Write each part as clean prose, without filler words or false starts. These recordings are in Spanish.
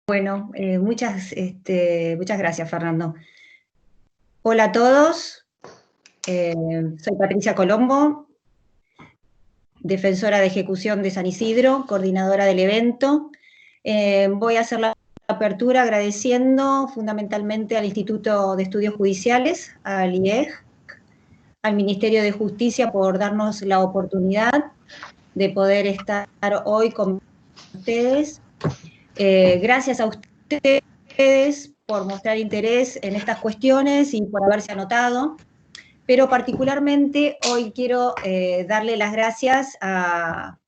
Bueno, muchas gracias, Fernando. Hola a todos, soy Patricia Colombo, defensora de ejecución de San Isidro, coordinadora del evento. Voy a hacer la apertura agradeciendo fundamentalmente al Instituto de Estudios Judiciales, al IEJ, al Ministerio de Justicia por darnos la oportunidad de poder estar hoy con ustedes. Gracias a ustedes por mostrar interés en estas cuestiones y por haberse anotado, pero particularmente hoy quiero darle las gracias a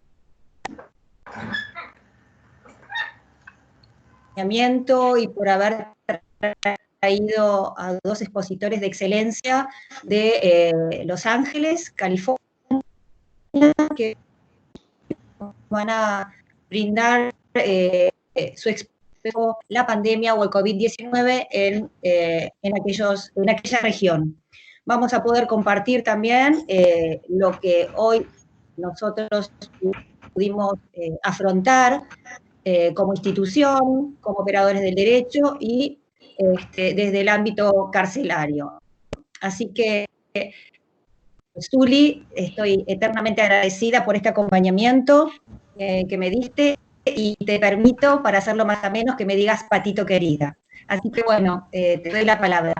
y por haber traído a dos expositores de excelencia de Los Ángeles, California, que van a brindar su experiencia la pandemia o el COVID-19 en aquella región. Vamos a poder compartir también lo que hoy nosotros pudimos afrontar como institución, como operadores del derecho y desde el ámbito carcelario. Así que, Zuli, estoy eternamente agradecida por este acompañamiento que me diste y te permito, para hacerlo más o menos, que me digas Patito querida. Así que bueno, te doy la palabra.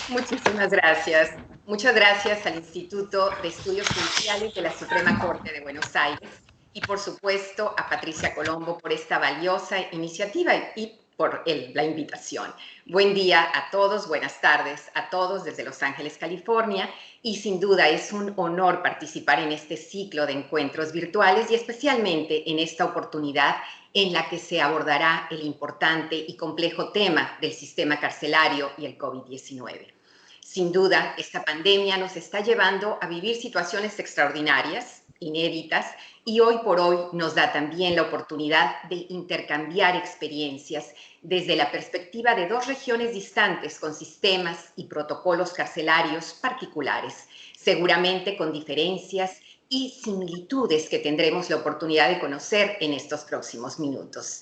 Muchísimas gracias. Muchas gracias al Instituto de Estudios Judiciales de la Suprema Corte de Buenos Aires y por supuesto a Patricia Colombo por esta valiosa iniciativa y por la invitación. Buen día a todos, buenas tardes a todos desde Los Ángeles, California, y sin duda es un honor participar en este ciclo de encuentros virtuales y especialmente en esta oportunidad en la que se abordará el importante y complejo tema del sistema carcelario y el COVID-19. Sin duda, esta pandemia nos está llevando a vivir situaciones extraordinarias, inéditas, y hoy por hoy nos da también la oportunidad de intercambiar experiencias desde la perspectiva de dos regiones distantes con sistemas y protocolos carcelarios particulares, seguramente con diferencias y similitudes que tendremos la oportunidad de conocer en estos próximos minutos.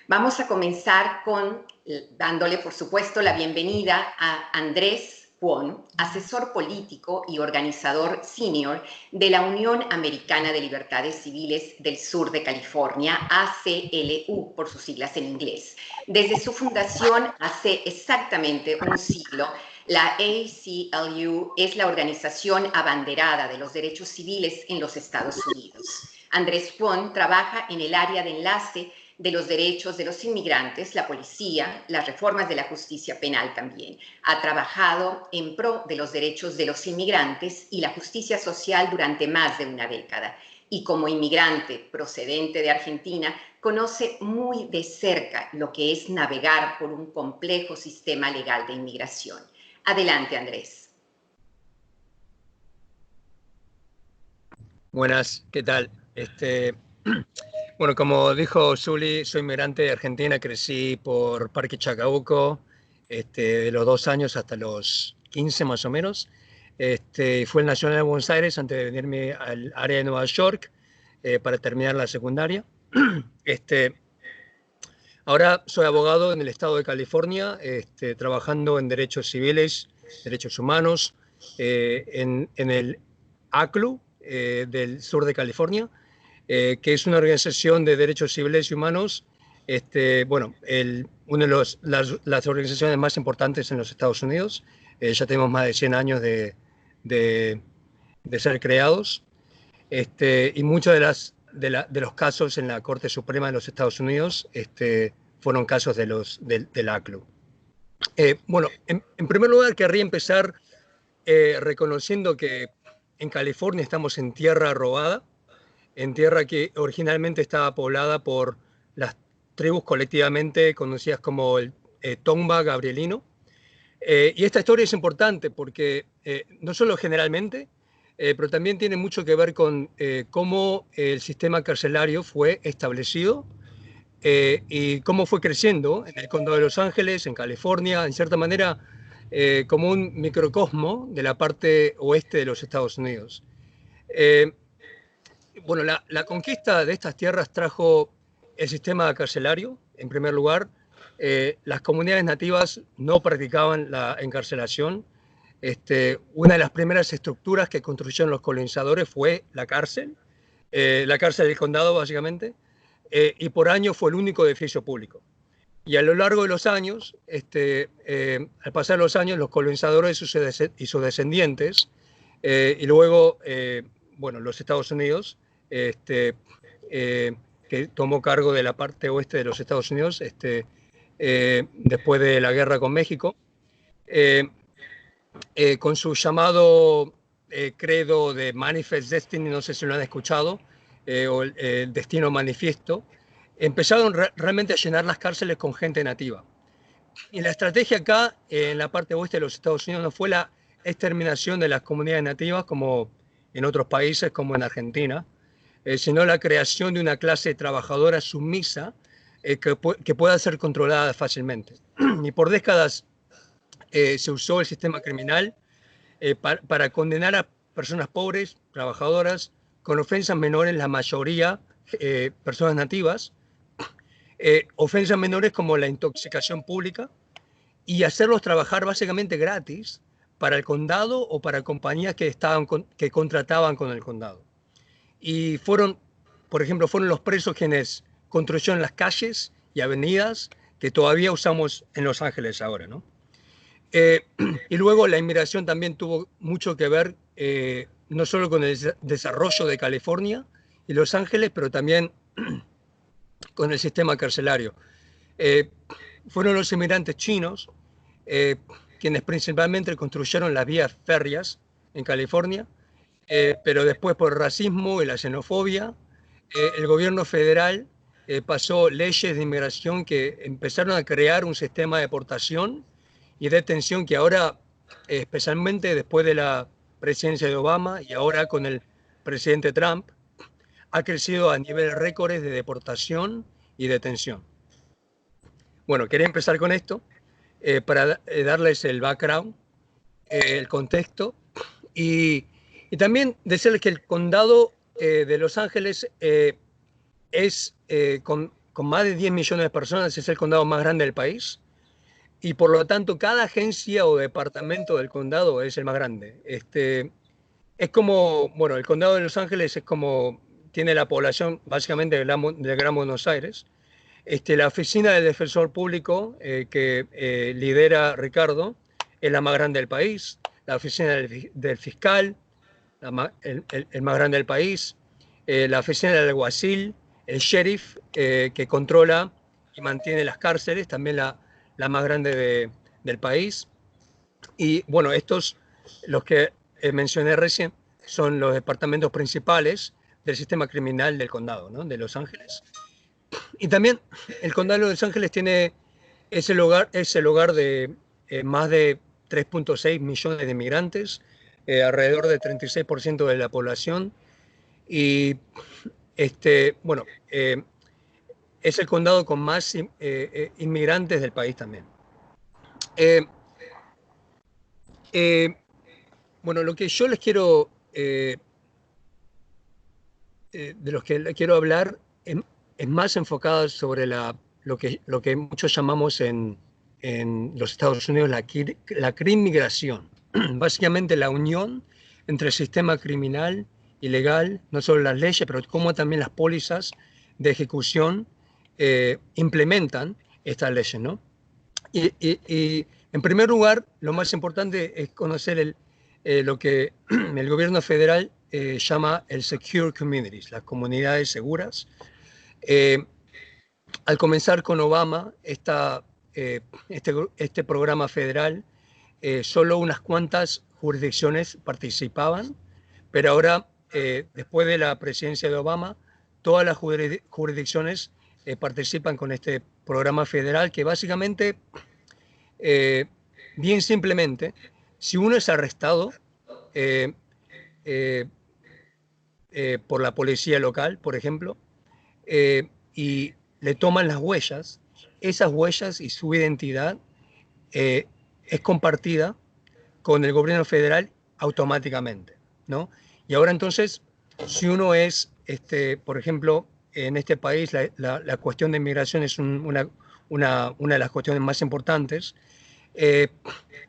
Vamos a comenzar dándole, por supuesto, la bienvenida a Andrés Kwon, asesor político y organizador senior de la Unión Americana de Libertades Civiles del Sur de California, ACLU por sus siglas en inglés. Desde su fundación hace exactamente un siglo, la ACLU es la organización abanderada de los derechos civiles en los Estados Unidos. Andrés Kwon trabaja en el área de enlace de los derechos de los inmigrantes, la policía, las reformas de la justicia penal también. Ha trabajado en pro de los derechos de los inmigrantes y la justicia social durante más de una década. Y como inmigrante procedente de Argentina, conoce muy de cerca lo que es navegar por un complejo sistema legal de inmigración. Adelante, Andrés. Buenas, ¿qué tal? Bueno, como dijo Zuli, soy inmigrante de Argentina, crecí por Parque Chacabuco, de los 2 años hasta los 15 más o menos. Fui al Nacional de Buenos Aires antes de venirme al área de Nueva York para terminar la secundaria. Ahora soy abogado en el estado de California, trabajando en derechos civiles, derechos humanos, en el ACLU del sur de California, que es una organización de derechos civiles y humanos, una de las organizaciones más importantes en los Estados Unidos. Ya tenemos más de 100 años de ser creados, y muchos de los casos en la Corte Suprema de los Estados Unidos fueron casos del ACLU. Bueno, en primer lugar querría empezar reconociendo que en California estamos en tierra robada, en tierra que originalmente estaba poblada por las tribus colectivamente conocidas como el Tongva Gabrielino. Y esta historia es importante porque no solo generalmente, pero también tiene mucho que ver con cómo el sistema carcelario fue establecido y cómo fue creciendo en el condado de Los Ángeles, en California, en cierta manera como un microcosmo de la parte oeste de los Estados Unidos. Bueno, la conquista de estas tierras trajo el sistema carcelario, en primer lugar. Las comunidades nativas no practicaban la encarcelación. Una de las primeras estructuras que construyeron los colonizadores fue la cárcel del condado, básicamente, y por años fue el único edificio público. Y a lo largo de los años, al pasar los años, los colonizadores y sus descendientes, y luego, bueno, los Estados Unidos, que tomó cargo de la parte oeste de los Estados Unidos, después de la guerra con México, con su llamado credo de Manifest Destiny, no sé si lo han escuchado, o el destino manifiesto, empezaron realmente a llenar las cárceles con gente nativa. Y la estrategia acá, en la parte oeste de los Estados Unidos, no fue la exterminación de las comunidades nativas como en otros países, como en Argentina, sino la creación de una clase trabajadora sumisa que pueda ser controlada fácilmente. Y por décadas se usó el sistema criminal para condenar a personas pobres, trabajadoras, con ofensas menores, la mayoría personas nativas, ofensas menores como la intoxicación pública, y hacerlos trabajar básicamente gratis para el condado o para compañías que contrataban con el condado. Y por ejemplo, fueron los presos quienes construyeron las calles y avenidas que todavía usamos en Los Ángeles ahora, ¿no? Y luego la inmigración también tuvo mucho que ver, no solo con el desarrollo de California y Los Ángeles, pero también con el sistema carcelario. Fueron los inmigrantes chinos quienes principalmente construyeron las vías férreas en California, pero después por el racismo y la xenofobia, el gobierno federal pasó leyes de inmigración que empezaron a crear un sistema de deportación y detención que ahora, especialmente después de la presidencia de Obama y ahora con el presidente Trump, ha crecido a niveles récords de deportación y detención. Bueno, quería empezar con esto para darles el background, el contexto, y también decirles que el condado de Los Ángeles es, con más de 10 millones de personas, es el condado más grande del país, y por lo tanto cada agencia o departamento del condado es el más grande. Es como, bueno, el condado de Los Ángeles es como, tiene la población básicamente del Gran Buenos Aires. La oficina del defensor público que lidera Ricardo es la más grande del país. La oficina del fiscal, el más grande del país. La oficina del alguacil, el sheriff que controla y mantiene las cárceles, también la más grande del país. Y bueno, los que mencioné recién, son los departamentos principales del sistema criminal del condado, ¿no? De Los Ángeles. Y también el condado de Los Ángeles es el hogar de más de 3.6 millones de inmigrantes, alrededor del 36% de la población. Y bueno, es el condado con más inmigrantes del país también. Bueno, lo que yo les quiero, de los que les quiero hablar, es más enfocado sobre lo que muchos llamamos en los Estados Unidos la crimmigración. Básicamente la unión entre el sistema criminal y legal, no solo las leyes, pero cómo también las pólizas de ejecución implementan estas leyes, ¿no? Y en primer lugar, lo más importante es conocer lo que el gobierno federal llama el Secure Communities, las comunidades seguras. Al comenzar con Obama, este programa federal, solo unas cuantas jurisdicciones participaban, pero ahora, después de la presidencia de Obama, todas las jurisdicciones participan con este programa federal que básicamente, bien simplemente, si uno es arrestado por la policía local, por ejemplo, y le toman las huellas, esas huellas y su identidad es compartida con el gobierno federal automáticamente, ¿no? Y ahora entonces, si uno es, por ejemplo, en este país la cuestión de inmigración es una de las cuestiones más importantes.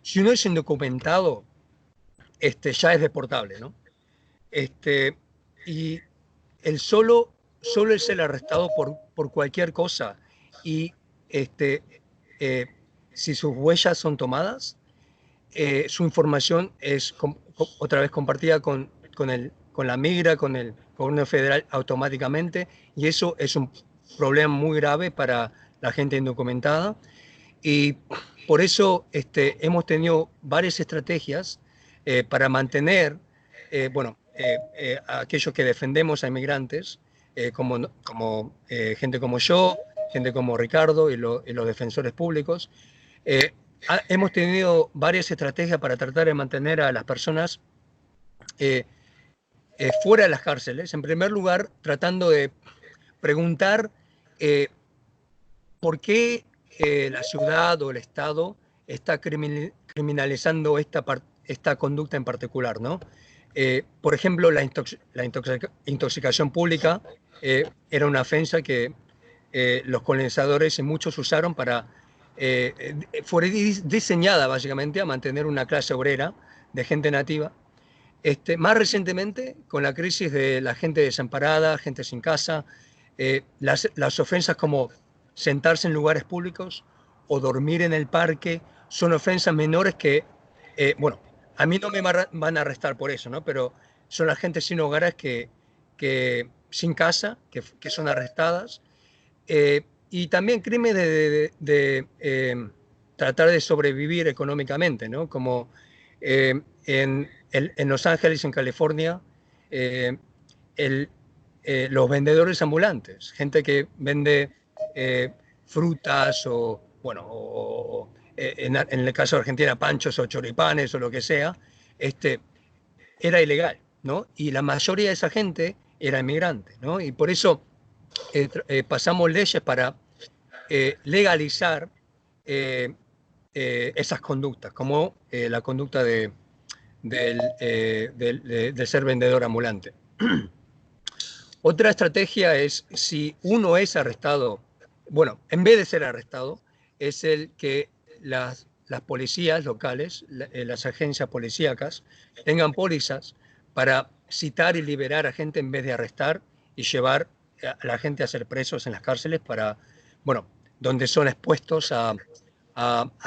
Si uno es indocumentado, ya es deportable, ¿no? Y solo el ser arrestado por cualquier cosa y si sus huellas son tomadas, su información es otra vez compartida con la migra, con el gobierno federal automáticamente, y eso es un problema muy grave para la gente indocumentada. Y por eso hemos tenido varias estrategias para mantener, a aquellos que defendemos a inmigrantes, como gente como yo, gente como Ricardo y los defensores públicos. Hemos tenido varias estrategias para tratar de mantener a las personas fuera de las cárceles. En primer lugar, tratando de preguntar por qué la ciudad o el Estado está criminalizando esta conducta en particular, ¿no? Por ejemplo, la intoxicación pública era una ofensa que los colonizadores y muchos usaron fue diseñada básicamente a mantener una clase obrera de gente nativa. Más recientemente, con la crisis de la gente desamparada, gente sin casa, las ofensas como sentarse en lugares públicos o dormir en el parque son ofensas menores que, a mí no me van a arrestar por eso, ¿no? Pero son las gente sin hogares que sin casa, que son arrestadas. Y también crímenes de tratar de sobrevivir económicamente, ¿no? Como en Los Ángeles, en California, los vendedores ambulantes, gente que vende frutas en el caso de Argentina, panchos o choripanes o lo que sea, era ilegal, ¿no? Y la mayoría de esa gente era inmigrante, ¿no? Y por eso pasamos leyes para legalizar esas conductas, como la conducta de ser vendedor ambulante. Otra estrategia es, si uno es arrestado, en vez de ser arrestado, es el que las policías locales, las agencias policíacas, tengan pólizas para citar y liberar a gente en vez de arrestar y llevar a la gente a ser presos en las cárceles donde son expuestos a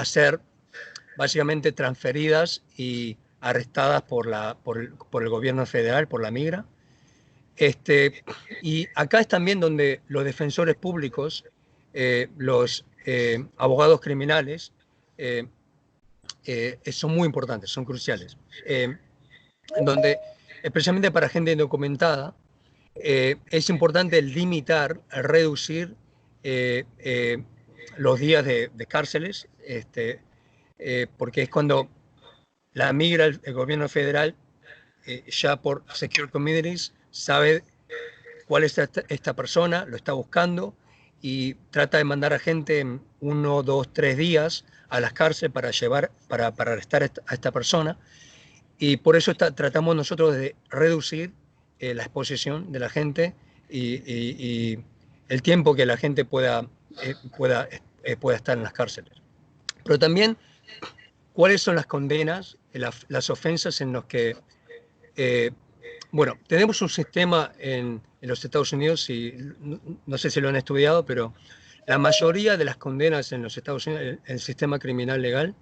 ser básicamente transferidas y arrestadas por el gobierno federal, por la migra. Y acá es también donde los defensores públicos, los abogados criminales, son muy importantes, son cruciales. Donde, especialmente para gente indocumentada, es importante limitar, reducir los días de cárceles, porque es cuando la migra, el gobierno federal, ya por Secure Communities, sabe cuál es esta persona, lo está buscando y trata de mandar a gente en 1, 2, 3 días a las cárceles para arrestar a esta persona. Y por eso tratamos nosotros de reducir la exposición de la gente y el tiempo que la gente pueda estar en las cárceles. Pero también, ¿cuáles son las condenas, las ofensas en los que... tenemos un sistema en los Estados Unidos, y no sé si lo han estudiado, pero la mayoría de las condenas en los Estados Unidos, en el sistema criminal legal,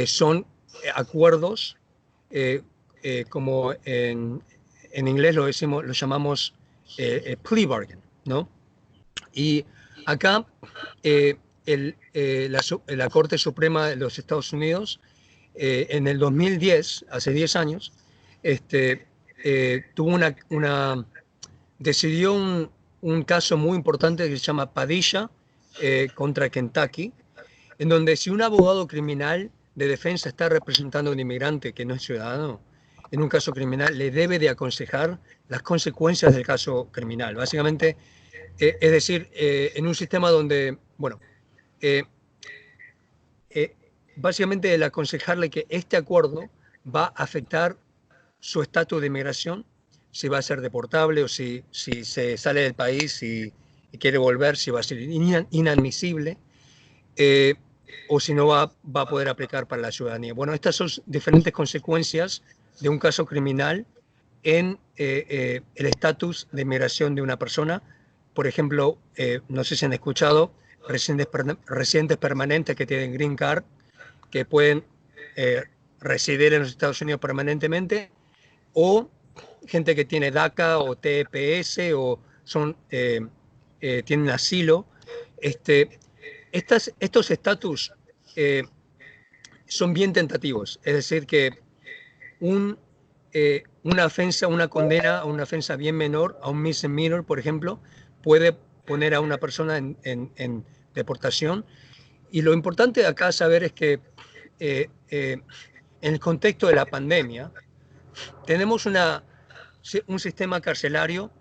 son acuerdos, como en inglés lo llamamos plea bargain, ¿no? Y acá la Corte Suprema de los Estados Unidos, en el 2010, hace 10 años, decidió un caso muy importante que se llama Padilla contra Kentucky, en donde si un abogado criminal de defensa está representando a un inmigrante que no es ciudadano, en un caso criminal, le debe de aconsejar las consecuencias del caso criminal. Básicamente, es decir, en un sistema donde, básicamente el aconsejarle que este acuerdo va a afectar su estatus de inmigración, si va a ser deportable o si se sale del país y quiere volver, si va a ser inadmisible, o si no va a poder aplicar para la ciudadanía. Bueno, estas son diferentes consecuencias de un caso criminal en el estatus de inmigración de una persona. Por ejemplo, no sé si han escuchado, residentes permanentes que tienen green card, que pueden residir en los Estados Unidos permanentemente, o gente que tiene DACA o TPS o tienen asilo. Estos estatus son bien tentativos, es decir, que una ofensa, una condena a una ofensa bien menor, a un misdemeanor, por ejemplo, puede poner a una persona en deportación. Y lo importante acá saber es que en el contexto de la pandemia tenemos un sistema carcelario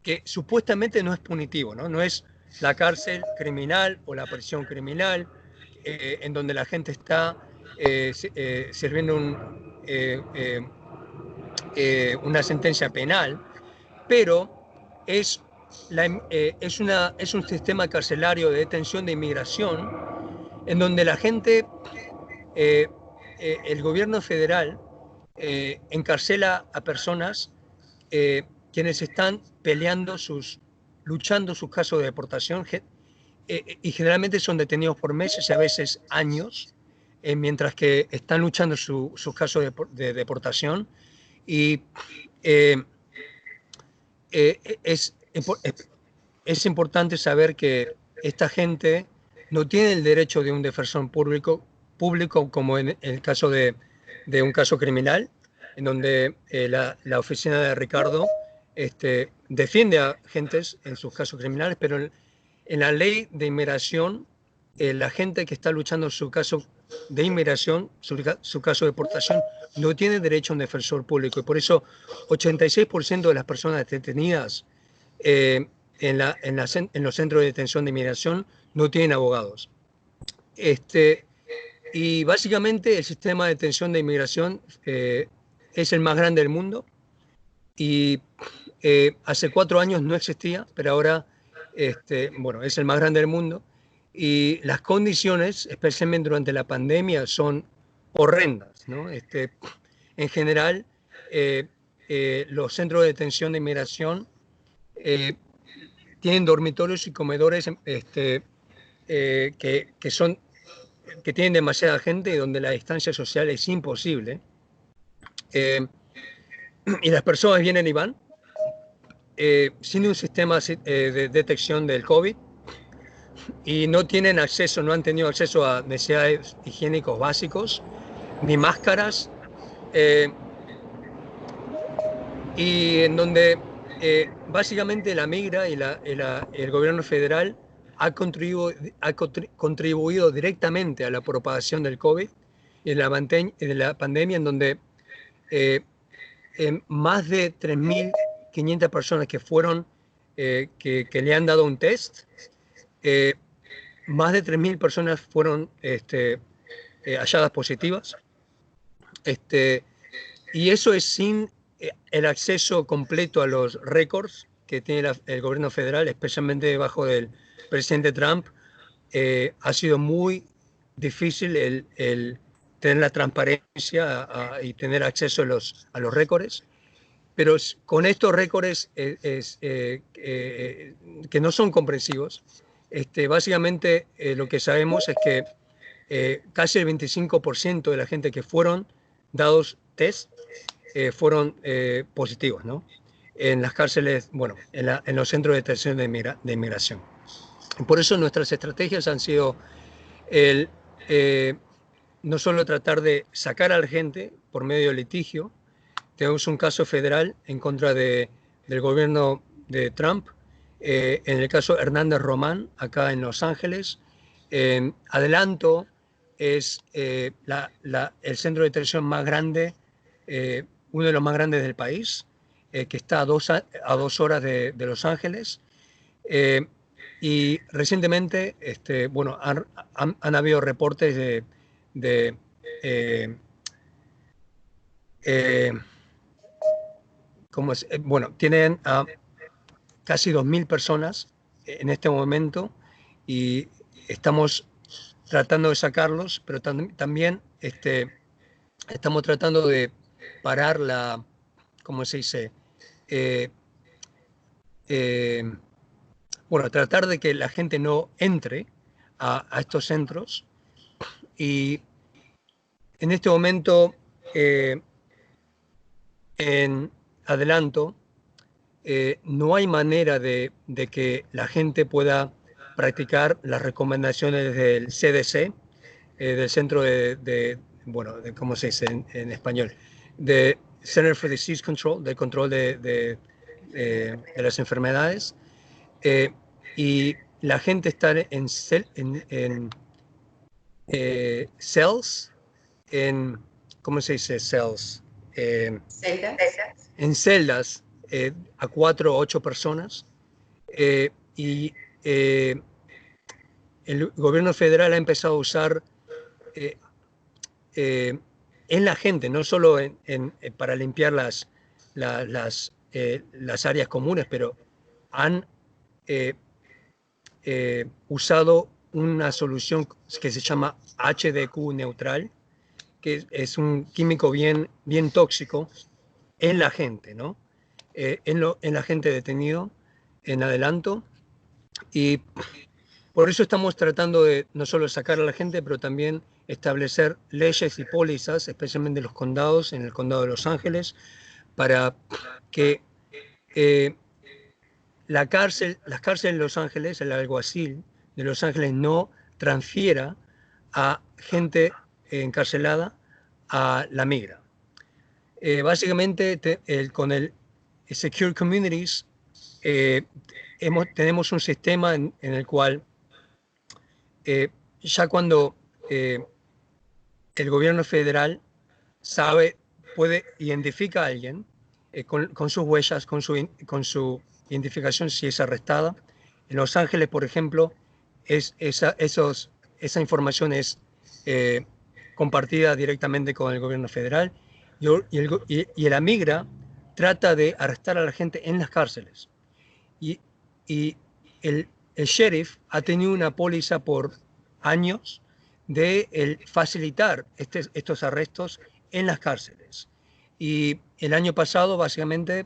que supuestamente no es punitivo, ¿no? No es la cárcel criminal o la prisión criminal, en donde la gente está sirviendo una sentencia penal, pero es un sistema carcelario de detención de inmigración en donde la gente, el gobierno federal encarcela a personas quienes están luchando sus casos de deportación, y generalmente son detenidos por meses y a veces años, mientras que están luchando sus casos de deportación. Y es importante saber que esta gente no tiene el derecho de un defensor público como en el caso de un caso criminal, en donde la oficina de Ricardo defiende a agentes en sus casos criminales, pero en la ley de inmigración, la gente que está luchando su caso de inmigración, su caso de deportación, no tiene derecho a un defensor público. Y por eso 86% de las personas detenidas en los centros de detención de inmigración no tienen abogados. Y básicamente el sistema de detención de inmigración es el más grande del mundo, y hace 4 años no existía, pero ahora es el más grande del mundo, y las condiciones, especialmente durante la pandemia, son horrendas, ¿no? En general, los centros de detención de inmigración tienen dormitorios y comedores que tienen demasiada gente y donde la distancia social es imposible. Y las personas vienen y van sin un sistema de detección del COVID, y no han tenido acceso a necesidades higiénicos básicos, ni máscaras, y en donde básicamente la migra y el gobierno federal ha contribuido directamente a la propagación del COVID y de la pandemia, en donde más de 3.500 personas que le han dado un test, más de 3.000 personas fueron halladas positivas, y eso es sin el acceso completo a los récords que tiene el gobierno federal, especialmente debajo del presidente Trump. Ha sido muy difícil el tener la transparencia y tener acceso a los récords, pero con estos récords que no son comprensivos, básicamente lo que sabemos es que casi el 25% de la gente que fueron dados test fueron positivos, ¿no? En las cárceles, bueno, en los centros de detención de inmigración. Por eso nuestras estrategias han sido no solo tratar de sacar a la gente por medio de litigio. Tenemos un caso federal en contra del gobierno de Trump, en el caso Hernández Román, acá en Los Ángeles. Adelanto es el centro de detención más grande, uno de los más grandes del país, que está a 2 horas de Los Ángeles. Y recientemente han habido reportes bueno, tienen a casi 2.000 personas en este momento y estamos tratando de sacarlos, pero también estamos tratando de parar la, ¿cómo se dice? Bueno, tratar de que la gente no entre a estos centros. Y en este momento, en adelanto, no hay manera de que la gente pueda practicar las recomendaciones del CDC, del Centro bueno, ¿cómo se dice en español? De Center for Disease Control, del control de las enfermedades. Y la gente está en cells, ¿cómo se dice cells? ¿Celdas? En celdas a 4 o 8 personas. Y el gobierno federal ha empezado a usar en la gente, no solo para limpiar las áreas comunes, pero han usado una solución que se llama HDQ neutral, que es un químico bien tóxico en la gente, ¿no? En la gente detenido en adelanto. Y por eso estamos tratando de no solo sacar a la gente, pero también establecer leyes y pólizas, especialmente en los condados, en el condado de Los Ángeles, para que las cárceles de Los Ángeles, el alguacil de Los Ángeles, no transfiera a gente encarcelada a la migra. Básicamente, con el Secure Communities, tenemos un sistema en el cual ya cuando el gobierno federal puede identificar a alguien con sus huellas, con su identificación si es arrestada. En Los Ángeles, por ejemplo, esa información es compartida directamente con el gobierno federal y la migra trata de arrestar a la gente en las cárceles. Y el sheriff ha tenido una póliza por años de facilitar estos arrestos en las cárceles. Y el año pasado, básicamente,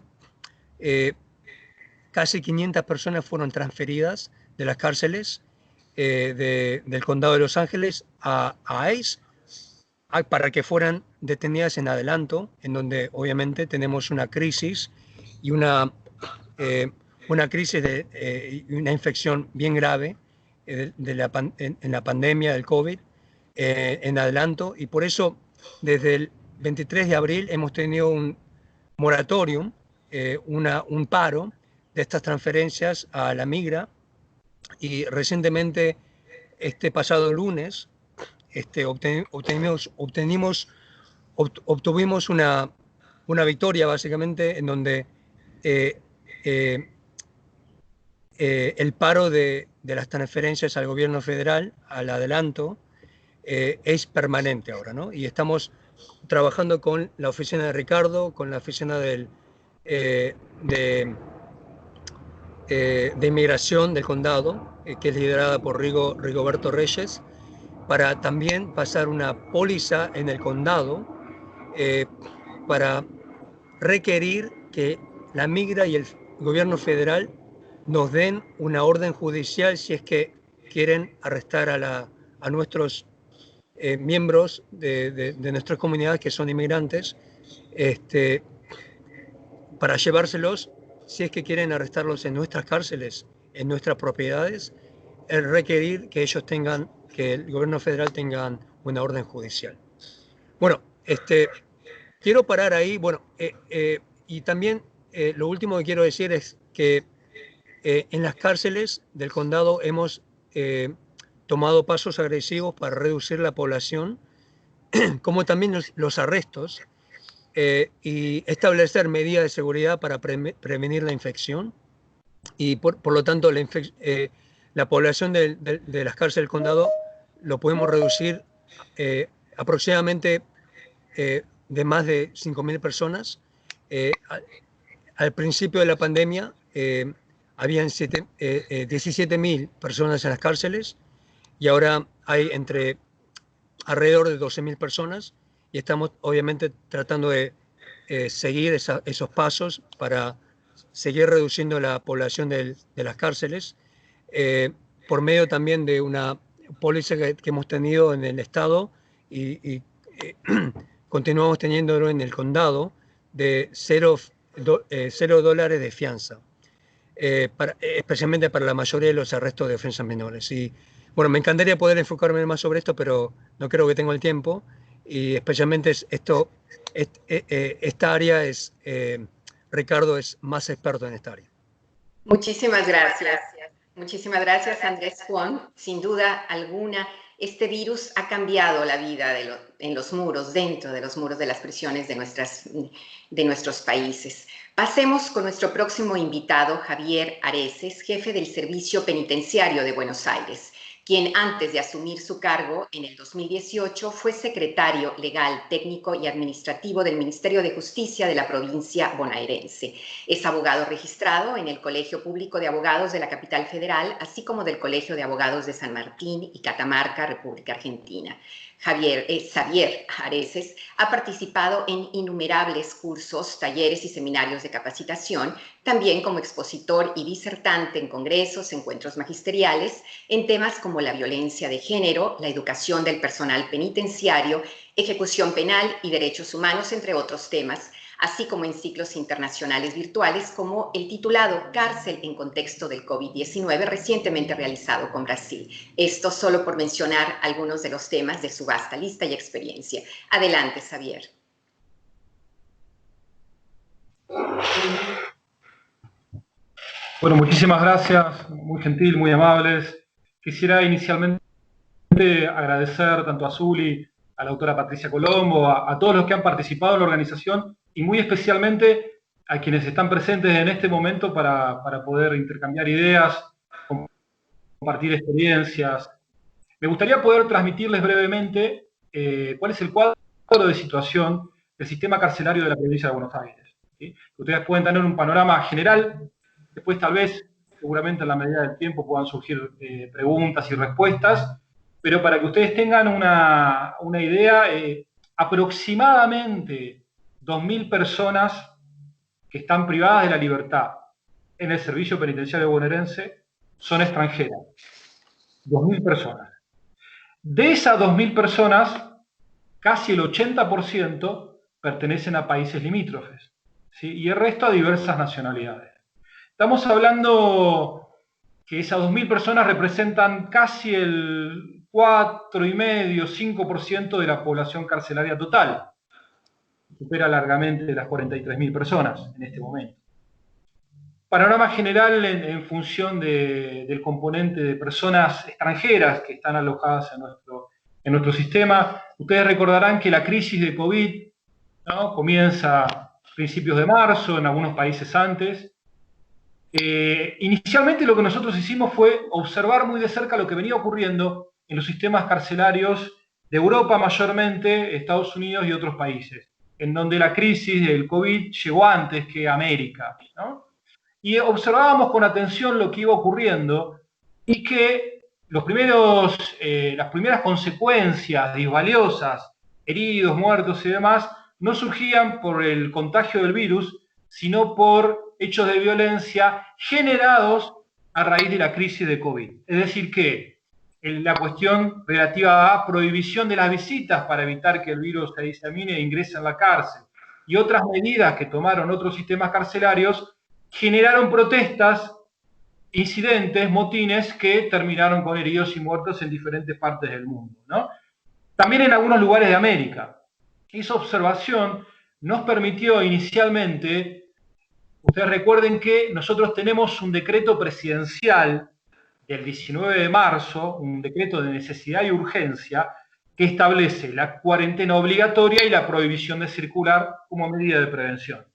casi 500 personas fueron transferidas de las cárceles del condado de Los Ángeles a ICE para que fueran detenidas en adelanto, en donde obviamente tenemos una crisis y una crisis de una infección bien grave en la pandemia del COVID en adelanto, y por eso desde el 23 de abril hemos tenido un moratorium, un paro de estas transferencias a la migra, y recientemente, este pasado lunes, obtuvimos una victoria, básicamente, en donde el paro de las transferencias al gobierno federal, al adelanto, es permanente ahora, ¿no? Y estamos trabajando con la oficina de Ricardo, con la oficina de inmigración del condado, que es liderada por Rigoberto Reyes, para también pasar una póliza en el condado para requerir que la migra y el gobierno federal nos den una orden judicial si es que quieren arrestar a nuestros miembros de nuestras comunidades que son inmigrantes, para llevárselos, si es que quieren arrestarlos en nuestras cárceles, en nuestras propiedades, requerir que que el gobierno federal tenga una orden judicial. Bueno, quiero parar ahí. Bueno, y también lo último que quiero decir es que en las cárceles del condado hemos tomado pasos agresivos para reducir la población, como también los arrestos, y establecer medidas de seguridad para prevenir la infección. Y por lo tanto, la población de las cárceles del condado lo podemos reducir aproximadamente de más de 5.000 personas al principio de la pandemia habían 17.000 personas en las cárceles y ahora hay alrededor de 12.000 personas y estamos obviamente tratando de seguir esos pasos para seguir reduciendo la población de las cárceles por medio también de una póliza que hemos tenido en el Estado y continuamos teniéndolo en el condado de $0 de fianza, especialmente para la mayoría de los arrestos de ofensas menores. Y bueno, me encantaría poder enfocarme más sobre esto, pero no creo que tengo el tiempo. Y especialmente esta área es, Ricardo es más experto en esta área. Muchísimas gracias. Muchísimas gracias, Andrés Juan. Sin duda alguna, este virus ha cambiado la vida en los muros, dentro de los muros de las prisiones de nuestros países. Pasemos con nuestro próximo invitado, Javier Areces, jefe del Servicio Penitenciario de Buenos Aires, quien antes de asumir su cargo en el 2018 fue secretario legal, técnico y administrativo del Ministerio de Justicia de la provincia bonaerense. Es abogado registrado en el Colegio Público de Abogados de la Capital Federal, así como del Colegio de Abogados de San Martín y Catamarca, República Argentina. Xavier Areces ha participado en innumerables cursos, talleres y seminarios de capacitación, también como expositor y disertante en congresos, encuentros magisteriales, en temas como la violencia de género, la educación del personal penitenciario, ejecución penal y derechos humanos, entre otros temas, así como en ciclos internacionales virtuales como el titulado Cárcel en contexto del COVID-19, recientemente realizado con Brasil. Esto solo por mencionar algunos de los temas de su vasta lista y experiencia. Adelante, Xavier. Bueno, muchísimas gracias, muy gentil, muy amables. Quisiera inicialmente agradecer tanto a Zuli, a la autora Patricia Colombo, a todos los que han participado en la organización y muy especialmente a quienes están presentes en este momento para poder intercambiar ideas, compartir experiencias. Me gustaría poder transmitirles brevemente cuál es el cuadro de situación del sistema carcelario de la provincia de Buenos Aires, ¿sí? Ustedes pueden tener un panorama general, después tal vez, seguramente en la medida del tiempo puedan surgir preguntas y respuestas, pero para que ustedes tengan una idea, aproximadamente 2.000 personas que están privadas de la libertad en el servicio penitenciario bonaerense son extranjeras. 2.000 personas. De esas 2.000 personas, casi el 80% pertenecen a países limítrofes, ¿sí? Y el resto a diversas nacionalidades. Estamos hablando que esas 2.000 personas representan casi el 4,5-5% de la población carcelaria total. Supera largamente las 43.000 personas en este momento. Panorama general en función del componente de personas extranjeras que están alojadas en nuestro sistema. Ustedes recordarán que la crisis de COVID, ¿no?, comienza a principios de marzo, en algunos países antes. Inicialmente lo que nosotros hicimos fue observar muy de cerca lo que venía ocurriendo en los sistemas carcelarios de Europa mayormente, Estados Unidos y otros países, en donde la crisis del COVID llegó antes que América, ¿no? Y observábamos con atención lo que iba ocurriendo y que las primeras consecuencias disvaliosas, heridos, muertos y demás, no surgían por el contagio del virus, sino por hechos de violencia generados a raíz de la crisis de COVID. Es decir que la cuestión relativa a prohibición de las visitas para evitar que el virus se disemine e ingrese en la cárcel y otras medidas que tomaron otros sistemas carcelarios generaron protestas, incidentes, motines que terminaron con heridos y muertos en diferentes partes del mundo, ¿no? También en algunos lugares de América. Esa observación nos permitió inicialmente, ustedes recuerden que nosotros tenemos un decreto presidencial del 19 de marzo, un decreto de necesidad y urgencia, que establece la cuarentena obligatoria y la prohibición de circular como medida de prevención.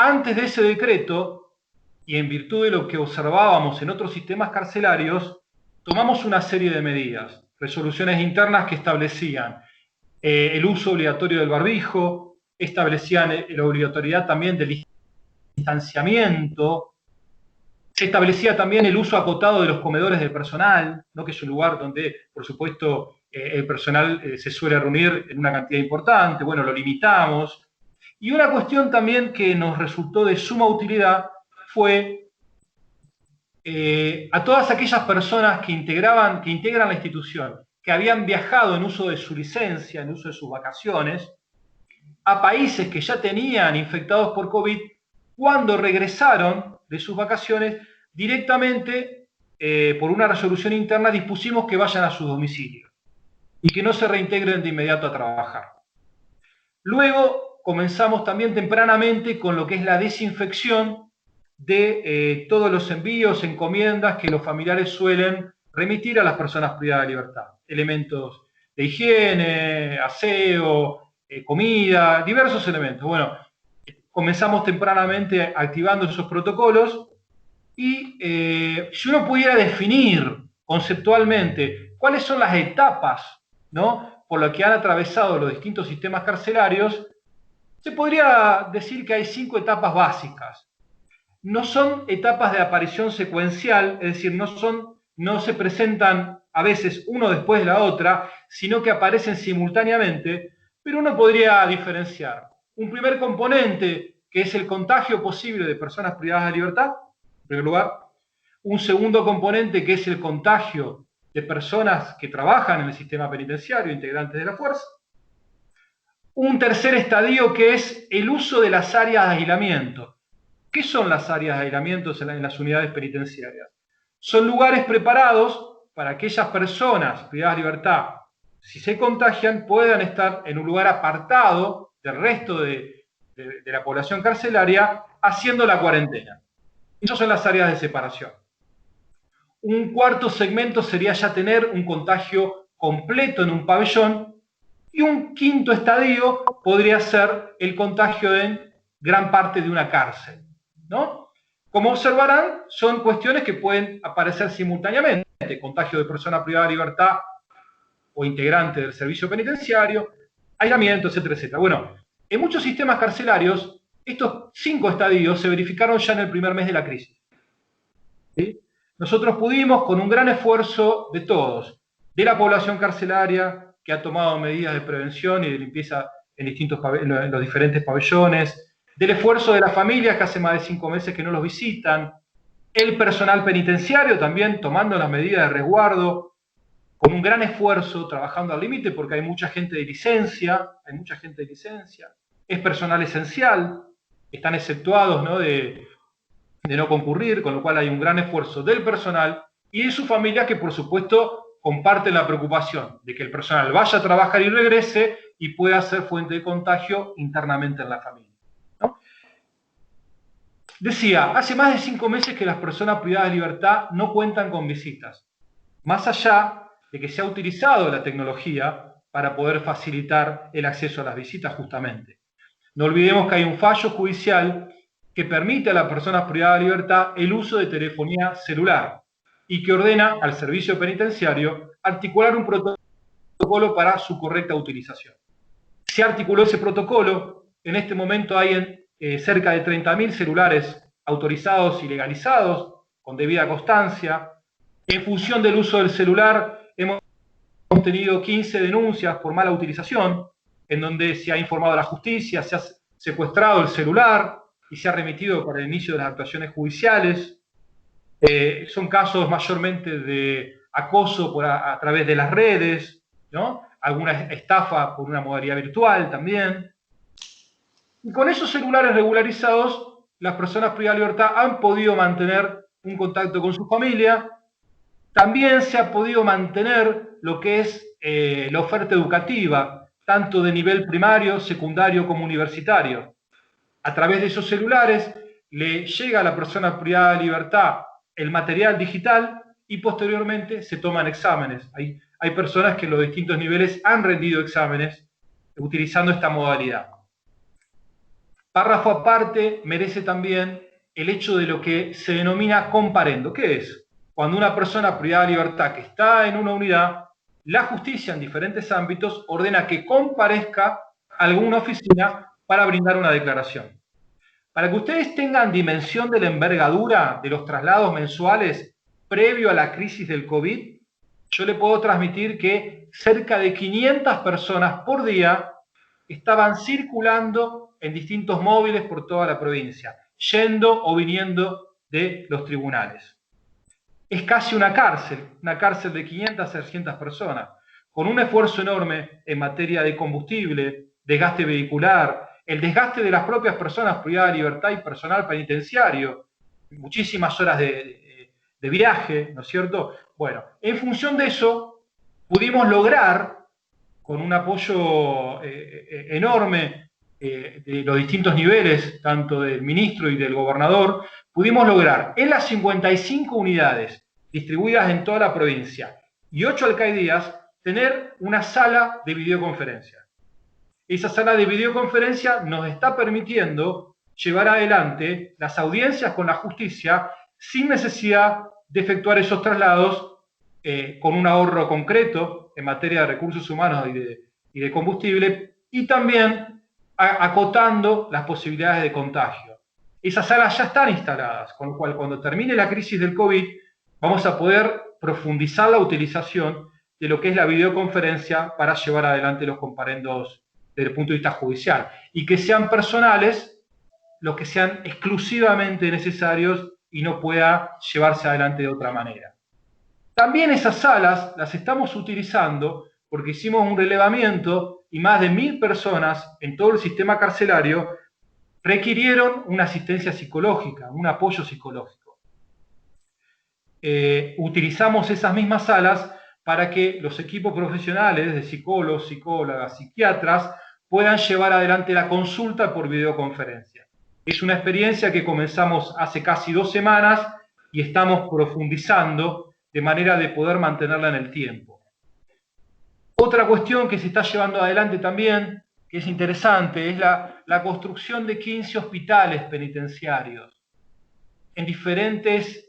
Antes de ese decreto, y en virtud de lo que observábamos en otros sistemas carcelarios, tomamos una serie de medidas, resoluciones internas que establecían el uso obligatorio del barbijo, establecían la obligatoriedad también del distanciamiento. Se establecía también el uso acotado de los comedores del personal, ¿no? Que es un lugar donde, por supuesto, el personal se suele reunir en una cantidad importante. Bueno, lo limitamos. Y una cuestión también que nos resultó de suma utilidad fue a todas aquellas personas que integran la institución, que habían viajado en uso de su licencia, en uso de sus vacaciones, a países que ya tenían infectados por COVID, cuando regresaron de sus vacaciones, directamente, por una resolución interna, dispusimos que vayan a sus domicilios y que no se reintegren de inmediato a trabajar. Luego comenzamos también tempranamente con lo que es la desinfección de todos los envíos, encomiendas que los familiares suelen remitir a las personas privadas de libertad. Elementos de higiene, aseo, comida, diversos elementos. Bueno, comenzamos tempranamente activando esos protocolos y si uno pudiera definir conceptualmente cuáles son las etapas, ¿no?, por las que han atravesado los distintos sistemas carcelarios, se podría decir que hay 5 etapas básicas. No son etapas de aparición secuencial, es decir, no se presentan a veces uno después de la otra, sino que aparecen simultáneamente, pero uno podría diferenciar un primer componente, que es el contagio posible de personas privadas de libertad, en primer lugar; un segundo componente, que es el contagio de personas que trabajan en el sistema penitenciario, integrantes de la fuerza; un tercer estadio, que es el uso de las áreas de aislamiento. ¿Qué son las áreas de aislamiento en las unidades penitenciarias? Son lugares preparados para que aquellas personas privadas de libertad, si se contagian, puedan estar en un lugar apartado del resto de la población carcelaria, haciendo la cuarentena. Esas son las áreas de separación. Un cuarto segmento sería ya tener un contagio completo en un pabellón, y un quinto estadio podría ser el contagio en gran parte de una cárcel, ¿no? Como observarán, son cuestiones que pueden aparecer simultáneamente: contagio de persona privada de libertad o integrante del servicio penitenciario, aislamiento, etcétera, etcétera. Bueno, en muchos sistemas carcelarios, estos 5 estadios se verificaron ya en el primer mes de la crisis, ¿sí? Nosotros pudimos, con un gran esfuerzo de todos, de la población carcelaria, que ha tomado medidas de prevención y de limpieza en los diferentes pabellones, del esfuerzo de las familias, que hace más de 5 meses que no los visitan, el personal penitenciario también tomando las medidas de resguardo, con un gran esfuerzo, trabajando al límite, porque hay mucha gente de licencia, es personal esencial, están exceptuados, ¿no?, de no concurrir, con lo cual hay un gran esfuerzo del personal y de sus familias, que por supuesto comparten la preocupación de que el personal vaya a trabajar y regrese y pueda ser fuente de contagio internamente en la familia, ¿no? Decía, hace más de 5 meses que las personas privadas de libertad no cuentan con visitas, más allá de que se ha utilizado la tecnología para poder facilitar el acceso a las visitas justamente. No olvidemos que hay un fallo judicial que permite a las personas privadas de libertad el uso de telefonía celular y que ordena al servicio penitenciario articular un protocolo para su correcta utilización. Se articuló ese protocolo. En este momento hay cerca de 30.000 celulares autorizados y legalizados con debida constancia. En función del uso del celular, hemos tenido 15 denuncias por mala utilización, en donde se ha informado a la justicia, se ha secuestrado el celular y se ha remitido para el inicio de las actuaciones judiciales. Son casos mayormente de acoso a través de las redes, ¿no?, alguna estafa por una modalidad virtual también. Y con esos celulares regularizados, las personas privadas de libertad han podido mantener un contacto con su familia. También se ha podido mantener lo que es la oferta educativa, tanto de nivel primario, secundario como universitario. A través de esos celulares le llega a la persona privada de libertad el material digital y posteriormente se toman exámenes. Hay personas que en los distintos niveles han rendido exámenes utilizando esta modalidad. Párrafo aparte merece también el hecho de lo que se denomina comparendo. ¿Qué es? Cuando una persona privada de libertad que está en una unidad, la justicia en diferentes ámbitos ordena que comparezca a alguna oficina para brindar una declaración. Para que ustedes tengan dimensión de la envergadura de los traslados mensuales previo a la crisis del COVID, yo le puedo transmitir que cerca de 500 personas por día estaban circulando en distintos móviles por toda la provincia, yendo o viniendo de los tribunales. Es casi una cárcel de 500 a 600 personas, con un esfuerzo enorme en materia de combustible, desgaste vehicular, el desgaste de las propias personas privadas de libertad y personal penitenciario, muchísimas horas de viaje, ¿no es cierto? Bueno, en función de eso, pudimos lograr, con un apoyo enorme de los distintos niveles, tanto del ministro y del gobernador, pudimos lograr en las 55 unidades distribuidas en toda la provincia y 8 alcaldías tener una sala de videoconferencia. Esa sala de videoconferencia nos está permitiendo llevar adelante las audiencias con la justicia sin necesidad de efectuar esos traslados con un ahorro concreto en materia de recursos humanos y de combustible, y también acotando las posibilidades de contagio. Esas salas ya están instaladas, con lo cual cuando termine la crisis del COVID vamos a poder profundizar la utilización de lo que es la videoconferencia para llevar adelante los comparendos desde el punto de vista judicial, y que sean personales los que sean exclusivamente necesarios y no pueda llevarse adelante de otra manera. También esas salas las estamos utilizando porque hicimos un relevamiento y más de 1000 personas en todo el sistema carcelario requirieron una asistencia psicológica, un apoyo psicológico. Utilizamos esas mismas salas para que los equipos profesionales de psicólogos, psicólogas, psiquiatras puedan llevar adelante la consulta por videoconferencia. Es una experiencia que comenzamos hace casi 2 semanas y estamos profundizando de manera de poder mantenerla en el tiempo. Otra cuestión que se está llevando adelante también, que es interesante, es la construcción de 15 hospitales penitenciarios en diferentes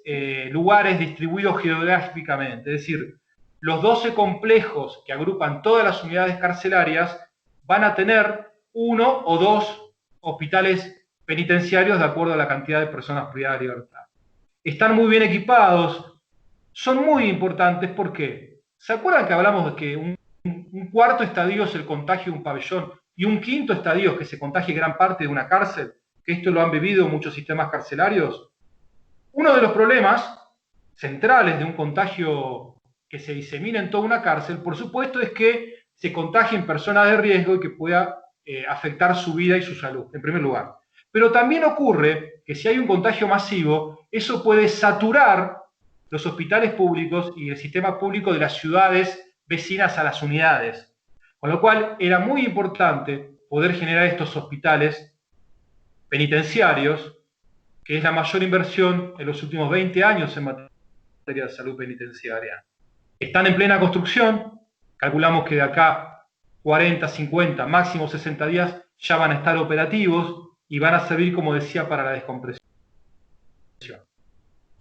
lugares distribuidos geográficamente. Es decir, los 12 complejos que agrupan todas las unidades carcelarias van a tener 1 o 2 hospitales penitenciarios de acuerdo a la cantidad de personas privadas de libertad. Están muy bien equipados, son muy importantes. ¿Por qué? ¿Se acuerdan que hablamos de que un cuarto estadio es el contagio de un pabellón y un quinto estadio es que se contagie gran parte de una cárcel? Que esto lo han vivido muchos sistemas carcelarios. Uno de los problemas centrales de un contagio que se disemina en toda una cárcel, por supuesto, es que se contagien personas de riesgo y que pueda afectar su vida y su salud, en primer lugar. Pero también ocurre que si hay un contagio masivo, eso puede saturar los hospitales públicos y el sistema público de las ciudades vecinas a las unidades. Con lo cual era muy importante poder generar estos hospitales penitenciarios, que es la mayor inversión en los últimos 20 años en materia de salud penitenciaria. Están en plena construcción, calculamos que de acá 40, 50, máximo 60 días ya van a estar operativos y van a servir, como decía, para la descompresión.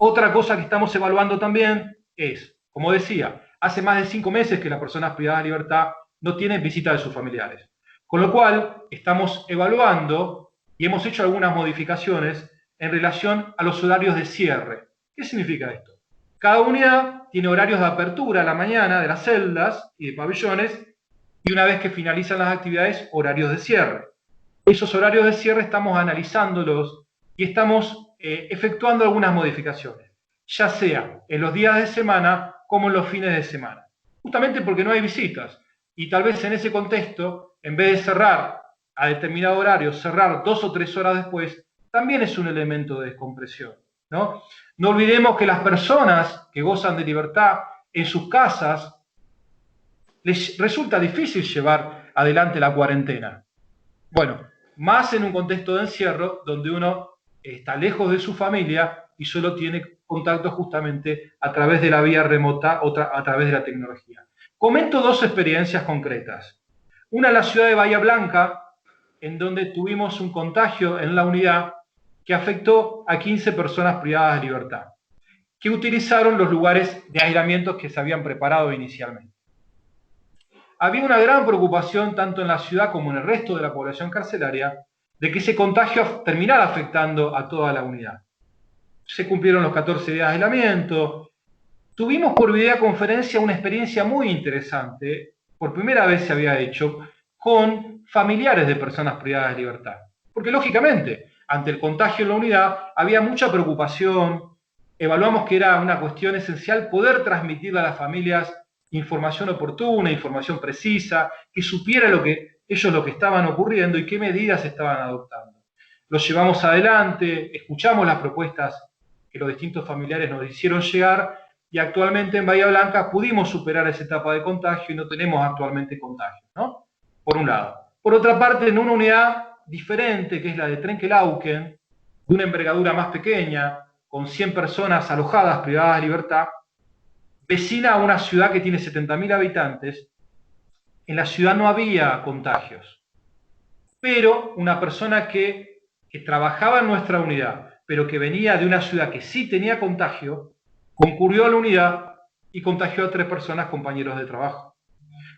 Otra cosa que estamos evaluando también es, como decía, hace más de 5 meses que las personas privadas de libertad no tienen visita de sus familiares. Con lo cual, estamos evaluando y hemos hecho algunas modificaciones en relación a los horarios de cierre. ¿Qué significa esto? Cada unidad tiene horarios de apertura a la mañana de las celdas y de pabellones, y una vez que finalizan las actividades, horarios de cierre. Esos horarios de cierre estamos analizándolos y estamos efectuando algunas modificaciones, ya sea en los días de semana como en los fines de semana, justamente porque no hay visitas, y tal vez en ese contexto, en vez de cerrar a determinado horario, cerrar 2 o 3 horas después, también es un elemento de descompresión, ¿no? No olvidemos que las personas que gozan de libertad en sus casas les resulta difícil llevar adelante la cuarentena. Bueno, más en un contexto de encierro donde uno está lejos de su familia y solo tiene contacto justamente a través de la vía remota o a través de la tecnología. Comento 2 experiencias concretas. Una en la ciudad de Bahía Blanca, en donde tuvimos un contagio en la unidad que afectó a 15 personas privadas de libertad, que utilizaron los lugares de aislamiento que se habían preparado inicialmente. Había una gran preocupación tanto en la ciudad como en el resto de la población carcelaria de que ese contagio terminara afectando a toda la unidad. Se cumplieron los 14 días de aislamiento. Tuvimos por videoconferencia una experiencia muy interesante, por primera vez se había hecho, con familiares de personas privadas de libertad. Porque lógicamente, ante el contagio en la unidad, había mucha preocupación. Evaluamos que era una cuestión esencial poder transmitirle a las familias información oportuna, información precisa, que supiera lo que estaban ocurriendo y qué medidas estaban adoptando. Lo llevamos adelante, escuchamos las propuestas que los distintos familiares nos hicieron llegar y actualmente en Bahía Blanca pudimos superar esa etapa de contagio y no tenemos actualmente contagio, ¿no? Por un lado. Por otra parte, en una unidad diferente, que es la de Trenquelauquen, de una envergadura más pequeña, con 100 personas alojadas, privadas de libertad, vecina a una ciudad que tiene 70.000 habitantes, en la ciudad no había contagios. Pero una persona que trabajaba en nuestra unidad, pero que venía de una ciudad que sí tenía contagio, concurrió a la unidad y contagió a 3 personas, compañeros de trabajo.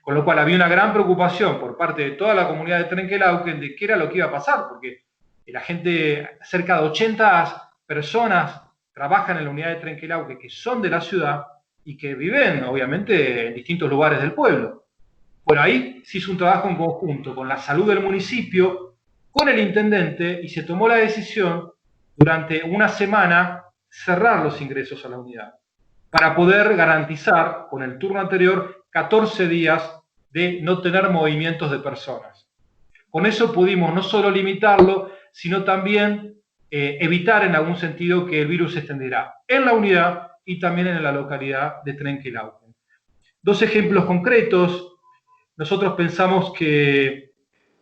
Con lo cual había una gran preocupación por parte de toda la comunidad de Trenquelauquen de qué era lo que iba a pasar, porque la gente, cerca de 80 personas trabajan en la unidad de Trenquelauquen que son de la ciudad y que viven, obviamente, en distintos lugares del pueblo. Bueno, ahí se hizo un trabajo en conjunto con la salud del municipio, con el intendente, y se tomó la decisión durante una semana cerrar los ingresos a la unidad, para poder garantizar, con el turno anterior, 14 días de no tener movimientos de personas. Con eso pudimos no solo limitarlo, sino también evitar en algún sentido que el virus se extendiera en la unidad y también en la localidad de Trenquelauquen. 2 ejemplos concretos. Nosotros pensamos que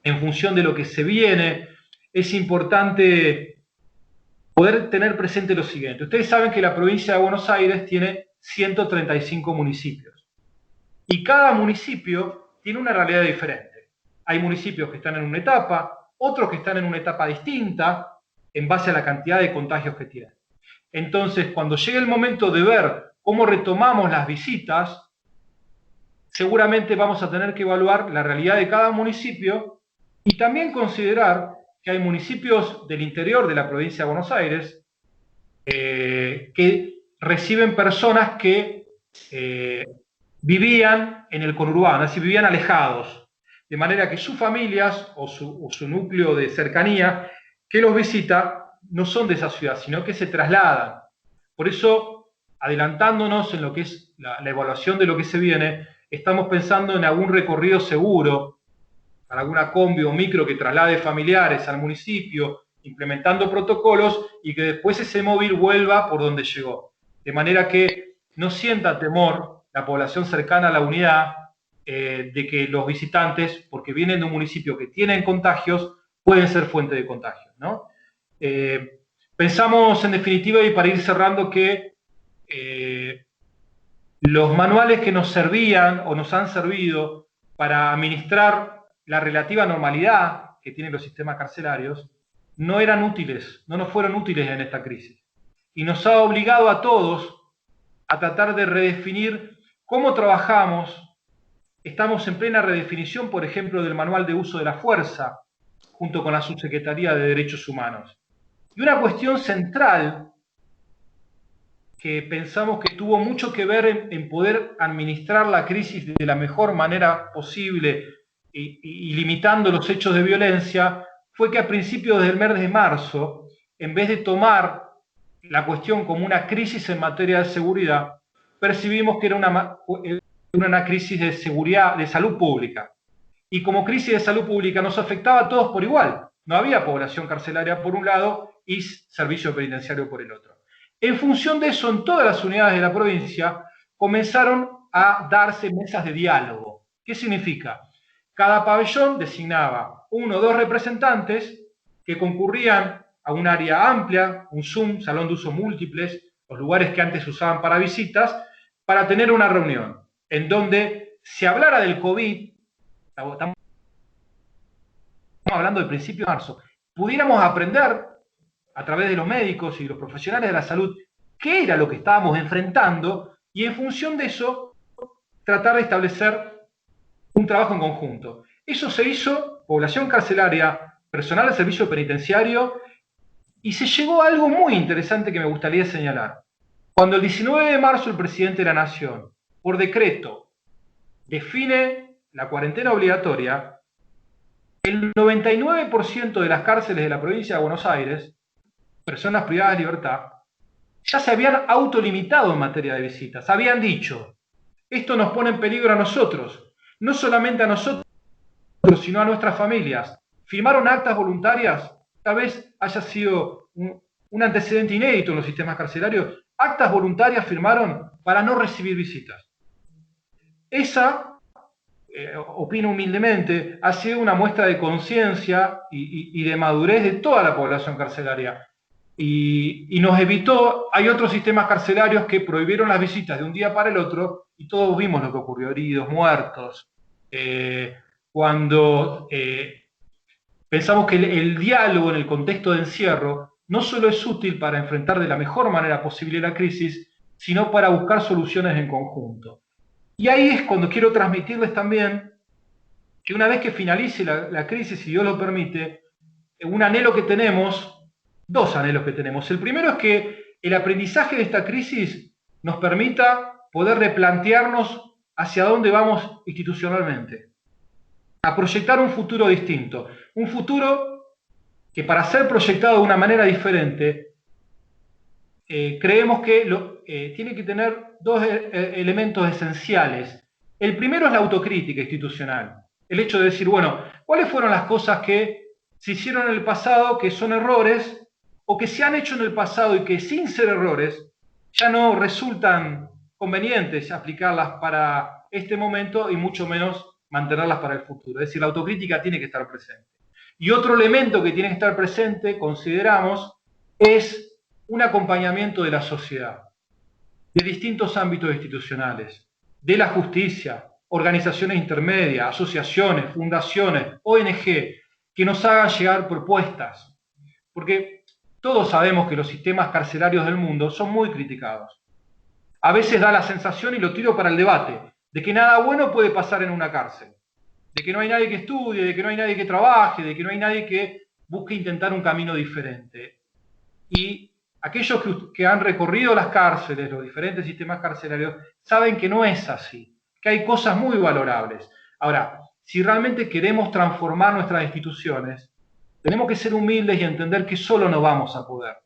en función de lo que se viene, es importante poder tener presente lo siguiente. Ustedes saben que la provincia de Buenos Aires tiene 135 municipios. Y cada municipio tiene una realidad diferente. Hay municipios que están en una etapa, otros que están en una etapa distinta, en base a la cantidad de contagios que tienen. Entonces, cuando llegue el momento de ver cómo retomamos las visitas, seguramente vamos a tener que evaluar la realidad de cada municipio y también considerar que hay municipios del interior de la provincia de Buenos Aires que reciben personas que vivían en el conurbano, es decir, vivían alejados, de manera que sus familias o su núcleo de cercanía que los visita no son de esa ciudad, sino que se trasladan. Por eso, adelantándonos en lo que es la evaluación de lo que se viene, estamos pensando en algún recorrido seguro, para alguna combi o micro que traslade familiares al municipio, implementando protocolos y que después ese móvil vuelva por donde llegó. De manera que no sienta temor la población cercana a la unidad de que los visitantes, porque vienen de un municipio que tienen contagios, pueden ser fuente de contagios, ¿no? Pensamos en definitiva, y para ir cerrando, que los manuales que nos servían o nos han servido para administrar la relativa normalidad que tienen los sistemas carcelarios no eran útiles, no nos fueron útiles en esta crisis. Y nos ha obligado a todos a tratar de redefinir cómo trabajamos. Estamos en plena redefinición, por ejemplo, del manual de uso de la fuerza, junto con la Subsecretaría de Derechos Humanos. Y una cuestión central que pensamos que tuvo mucho que ver en poder administrar la crisis de la mejor manera posible y limitando los hechos de violencia, fue que a principios del mes de marzo, en vez de tomar la cuestión como una crisis en materia de seguridad, percibimos que era una crisis de seguridad, de salud pública. Y como crisis de salud pública nos afectaba a todos por igual. No había población carcelaria por un lado y servicio penitenciario por el otro. En función de eso, en todas las unidades de la provincia comenzaron a darse mesas de diálogo. ¿Qué significa? Cada pabellón designaba 1 o 2 representantes que concurrían a un área amplia, un Zoom, salón de uso múltiples, los lugares que antes usaban para visitas, para tener una reunión en donde se hablara del COVID. Estamos hablando del principio de marzo, pudiéramos aprender a través de los médicos y los profesionales de la salud qué era lo que estábamos enfrentando y en función de eso tratar de establecer un trabajo en conjunto. Eso se hizo, población carcelaria personal del servicio penitenciario, y se llegó a algo muy interesante que me gustaría señalar. Cuando el 19 de marzo el presidente de la Nación, por decreto, define la cuarentena obligatoria, el 99% de las cárceles de la provincia de Buenos Aires, personas privadas de libertad, ya se habían autolimitado en materia de visitas. Habían dicho, esto nos pone en peligro a nosotros, no solamente a nosotros, sino a nuestras familias. Firmaron actas voluntarias, tal vez haya sido un antecedente inédito en los sistemas carcelarios, actas voluntarias firmaron para no recibir visitas. Esa, opino humildemente, ha sido una muestra de conciencia y de madurez de toda la población carcelaria. Y nos evitó, hay otros sistemas carcelarios que prohibieron las visitas de un día para el otro y todos vimos lo que ocurrió, heridos, muertos. Cuando pensamos que el diálogo en el contexto de encierro no solo es útil para enfrentar de la mejor manera posible la crisis, sino para buscar soluciones en conjunto. Y ahí es cuando quiero transmitirles también que una vez que finalice la crisis, si Dios lo permite, un anhelo que tenemos, dos anhelos que tenemos. El primero es que el aprendizaje de esta crisis nos permita poder replantearnos hacia dónde vamos institucionalmente, a proyectar un futuro distinto, un futuro que para ser proyectado de una manera diferente, creemos que tiene que tener dos elementos esenciales. El primero es la autocrítica institucional, el hecho de decir, bueno, ¿cuáles fueron las cosas que se hicieron en el pasado que son errores o que se han hecho en el pasado y que sin ser errores ya no resultan convenientes aplicarlas para este momento y mucho menos mantenerlas para el futuro? Es decir, la autocrítica tiene que estar presente. Y otro elemento que tiene que estar presente, consideramos, es un acompañamiento de la sociedad, de distintos ámbitos institucionales, de la justicia, organizaciones intermedias, asociaciones, fundaciones, ONG, que nos hagan llegar propuestas. Porque todos sabemos que los sistemas carcelarios del mundo son muy criticados. A veces da la sensación, y lo tiro para el debate, de que nada bueno puede pasar en una cárcel, de que no hay nadie que estudie, de que no hay nadie que trabaje, de que no hay nadie que busque intentar un camino diferente. Y aquellos que han recorrido las cárceles, los diferentes sistemas carcelarios, saben que no es así, que hay cosas muy valorables. Ahora, si realmente queremos transformar nuestras instituciones, tenemos que ser humildes y entender que solo no vamos a poder,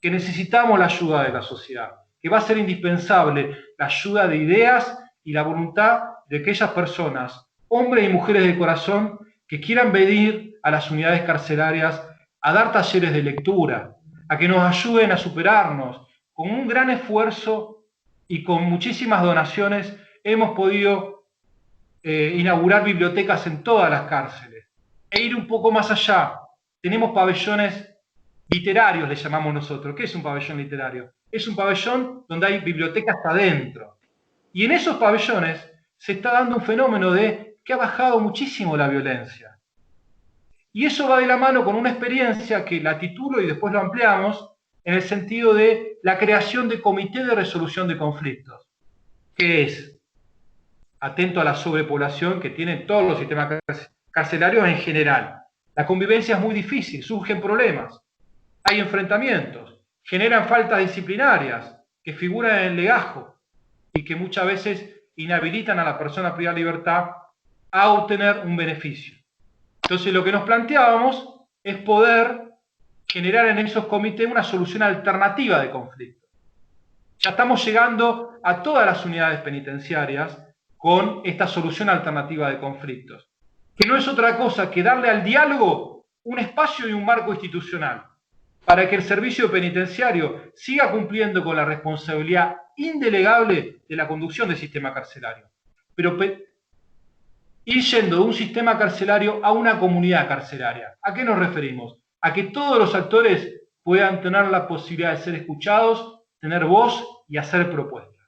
que necesitamos la ayuda de la sociedad, que va a ser indispensable la ayuda de ideas y la voluntad de aquellas personas, hombres y mujeres de corazón, que quieran venir a las unidades carcelarias a dar talleres de lectura, a que nos ayuden a superarnos. Con un gran esfuerzo y con muchísimas donaciones hemos podido inaugurar bibliotecas en todas las cárceles e ir un poco más allá. Tenemos pabellones literarios, le llamamos nosotros. ¿Qué es un pabellón literario? Es un pabellón donde hay bibliotecas adentro. Y en esos pabellones se está dando un fenómeno de que ha bajado muchísimo la violencia. Y eso va de la mano con una experiencia que la titulo y después lo ampliamos en el sentido de la creación de comité de resolución de conflictos, que es atento a la sobrepoblación que tienen todos los sistemas carcelarios en general. La convivencia es muy difícil, surgen problemas, hay enfrentamientos, generan faltas disciplinarias que figuran en el legajo y que muchas veces inhabilitan a la persona privada de libertad a obtener un beneficio. Entonces lo que nos planteábamos es poder generar en esos comités una solución alternativa de conflicto. Ya estamos llegando a todas las unidades penitenciarias con esta solución alternativa de conflictos, que no es otra cosa que darle al diálogo un espacio y un marco institucional para que el servicio penitenciario siga cumpliendo con la responsabilidad indelegable de la conducción del sistema carcelario, pero ir yendo de un sistema carcelario a una comunidad carcelaria. ¿A qué nos referimos? A que todos los actores puedan tener la posibilidad de ser escuchados, tener voz y hacer propuestas.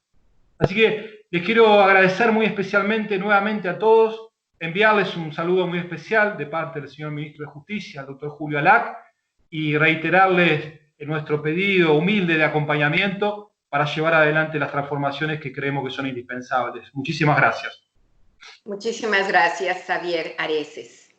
Así que les quiero agradecer muy especialmente nuevamente a todos, enviarles un saludo muy especial de parte del señor Ministro de Justicia, el doctor Julio Alac, y reiterarles nuestro pedido humilde de acompañamiento para llevar adelante las transformaciones que creemos que son indispensables. Muchísimas gracias. Muchísimas gracias, Xavier Areces.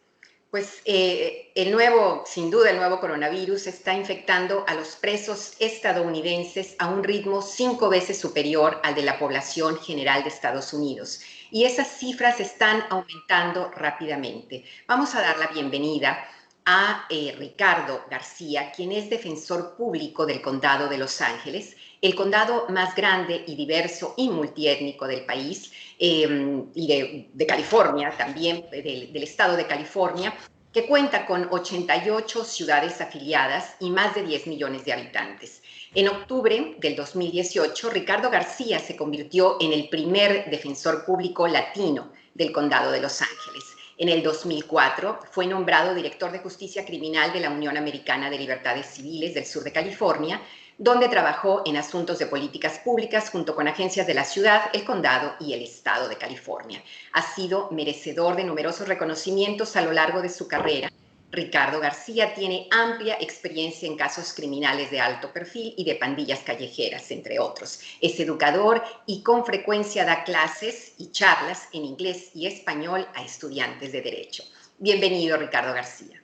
Pues sin duda, el nuevo coronavirus está infectando a los presos estadounidenses a un ritmo 5 veces superior al de la población general de Estados Unidos. Y esas cifras están aumentando rápidamente. Vamos a dar la bienvenida a Ricardo García, quien es defensor público del Condado de Los Ángeles, el condado más grande y diverso y multiétnico del país, y de California también, del estado de California, que cuenta con 88 ciudades afiliadas y más de 10 millones de habitantes. En octubre del 2018, Ricardo García se convirtió en el primer defensor público latino del Condado de Los Ángeles. En el 2004 fue nombrado director de Justicia Criminal de la Unión Americana de Libertades Civiles del sur de California, donde trabajó en asuntos de políticas públicas junto con agencias de la ciudad, el condado y el estado de California. Ha sido merecedor de numerosos reconocimientos a lo largo de su carrera. Ricardo García tiene amplia experiencia en casos criminales de alto perfil y de pandillas callejeras, entre otros. Es educador y con frecuencia da clases y charlas en inglés y español a estudiantes de Derecho. Bienvenido, Ricardo García.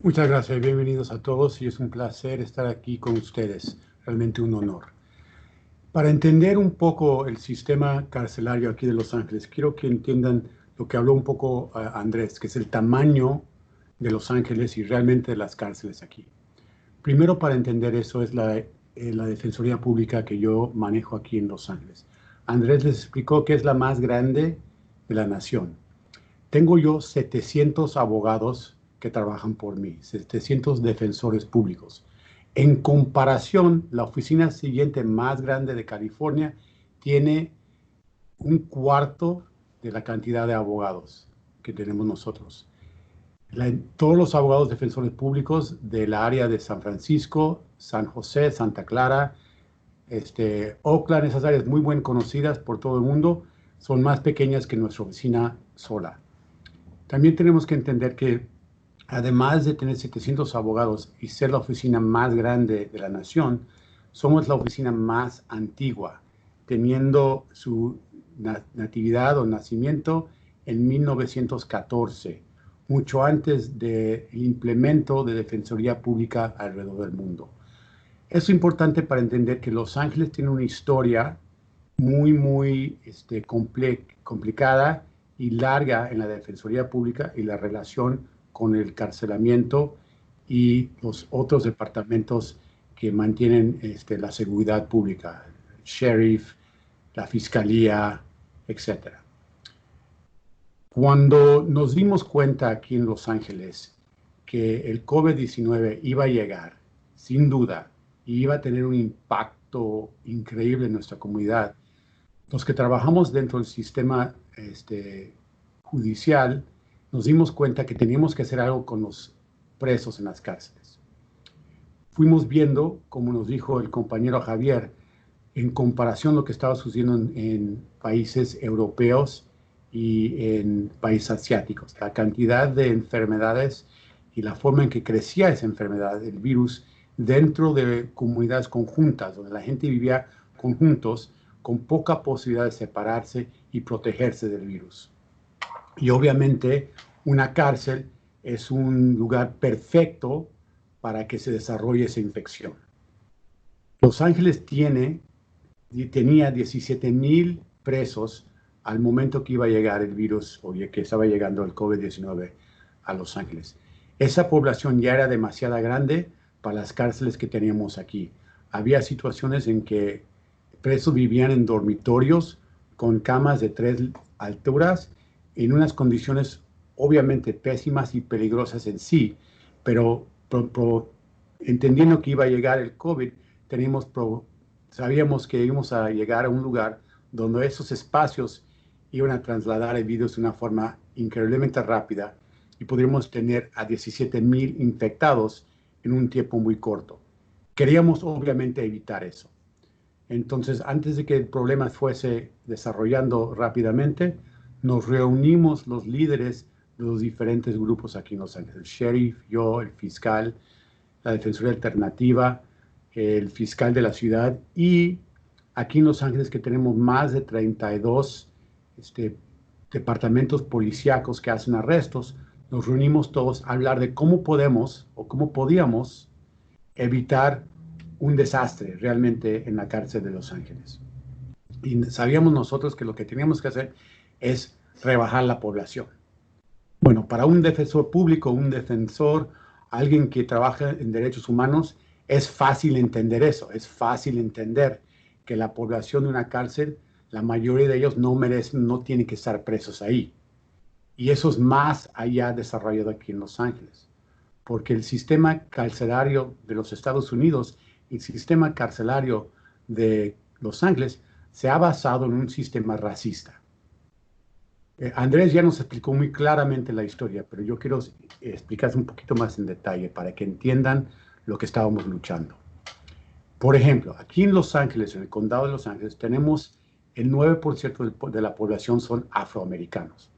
Muchas gracias, bienvenidos a todos y es un placer estar aquí con ustedes, realmente un honor. Para entender un poco el sistema carcelario aquí de Los Ángeles, quiero que entiendan lo que habló un poco Andrés, que es el tamaño de Los Ángeles y realmente de las cárceles aquí. Primero, para entender eso, es la Defensoría Pública que yo manejo aquí en Los Ángeles. Andrés les explicó que es la más grande de la nación. Tengo yo 700 abogados que trabajan por mí, 700 defensores públicos. En comparación, la oficina siguiente más grande de California tiene un cuarto de la cantidad de abogados que tenemos nosotros. Todos los abogados defensores públicos del área de San Francisco, San José, Santa Clara, Oakland, esas áreas muy bien conocidas por todo el mundo, son más pequeñas que nuestra oficina sola. También tenemos que entender que además de tener 700 abogados y ser la oficina más grande de la nación, somos la oficina más antigua, teniendo su natividad o nacimiento en 1914, mucho antes del implemento de defensoría pública alrededor del mundo. Es importante para entender que Los Ángeles tiene una historia muy complicada y larga en la defensoría pública y la relación con el carcelamiento y los otros departamentos que mantienen la seguridad pública, el sheriff, la fiscalía, etc. Cuando nos dimos cuenta aquí en Los Ángeles que el COVID-19 iba a llegar, sin duda, y iba a tener un impacto increíble en nuestra comunidad, los que trabajamos dentro del sistema judicial, nos dimos cuenta que teníamos que hacer algo con los presos en las cárceles. Fuimos viendo, como nos dijo el compañero Javier, en comparación a lo que estaba sucediendo en países europeos y en países asiáticos, la cantidad de enfermedades y la forma en que crecía esa enfermedad, el virus, dentro de comunidades conjuntas, donde la gente vivía conjuntos, con poca posibilidad de separarse y protegerse del virus. Y obviamente una cárcel es un lugar perfecto para que se desarrolle esa infección. Los Ángeles tenía 17,000 presos al momento que iba a llegar el virus, o que estaba llegando el COVID-19 a Los Ángeles. Esa población ya era demasiado grande para las cárceles que teníamos aquí. Había situaciones en que presos vivían en dormitorios con camas de 3 alturas, en unas condiciones obviamente pésimas y peligrosas en sí, pero entendiendo que iba a llegar el COVID, sabíamos que íbamos a llegar a un lugar donde esos espacios iban a trasladar el virus de una forma increíblemente rápida y podríamos tener a 17,000 infectados en un tiempo muy corto. Queríamos obviamente evitar eso. Entonces, antes de que el problema fuese desarrollando rápidamente, nos reunimos los líderes de los diferentes grupos aquí en Los Ángeles. El sheriff, yo, el fiscal, la Defensoría Alternativa, el fiscal de la ciudad y aquí en Los Ángeles que tenemos más de 32 departamentos policíacos que hacen arrestos, nos reunimos todos a hablar de cómo podemos o cómo podíamos evitar un desastre realmente en la cárcel de Los Ángeles. Y sabíamos nosotros que lo que teníamos que hacer es rebajar la población. Bueno, para un defensor público, un defensor, alguien que trabaja en derechos humanos, es fácil entender eso, es fácil entender que la población de una cárcel, la mayoría de ellos no merecen, no tienen que estar presos ahí. Y eso es más allá desarrollado aquí en Los Ángeles, porque el sistema carcelario de los Estados Unidos y el sistema carcelario de Los Ángeles se ha basado en un sistema racista. Andrés ya nos explicó muy claramente la historia, pero yo quiero explicar un poquito más en detalle para que entiendan lo que estábamos luchando. Por ejemplo, aquí en Los Ángeles, en el condado de Los Ángeles, tenemos el 9% de la población son afroamericanos.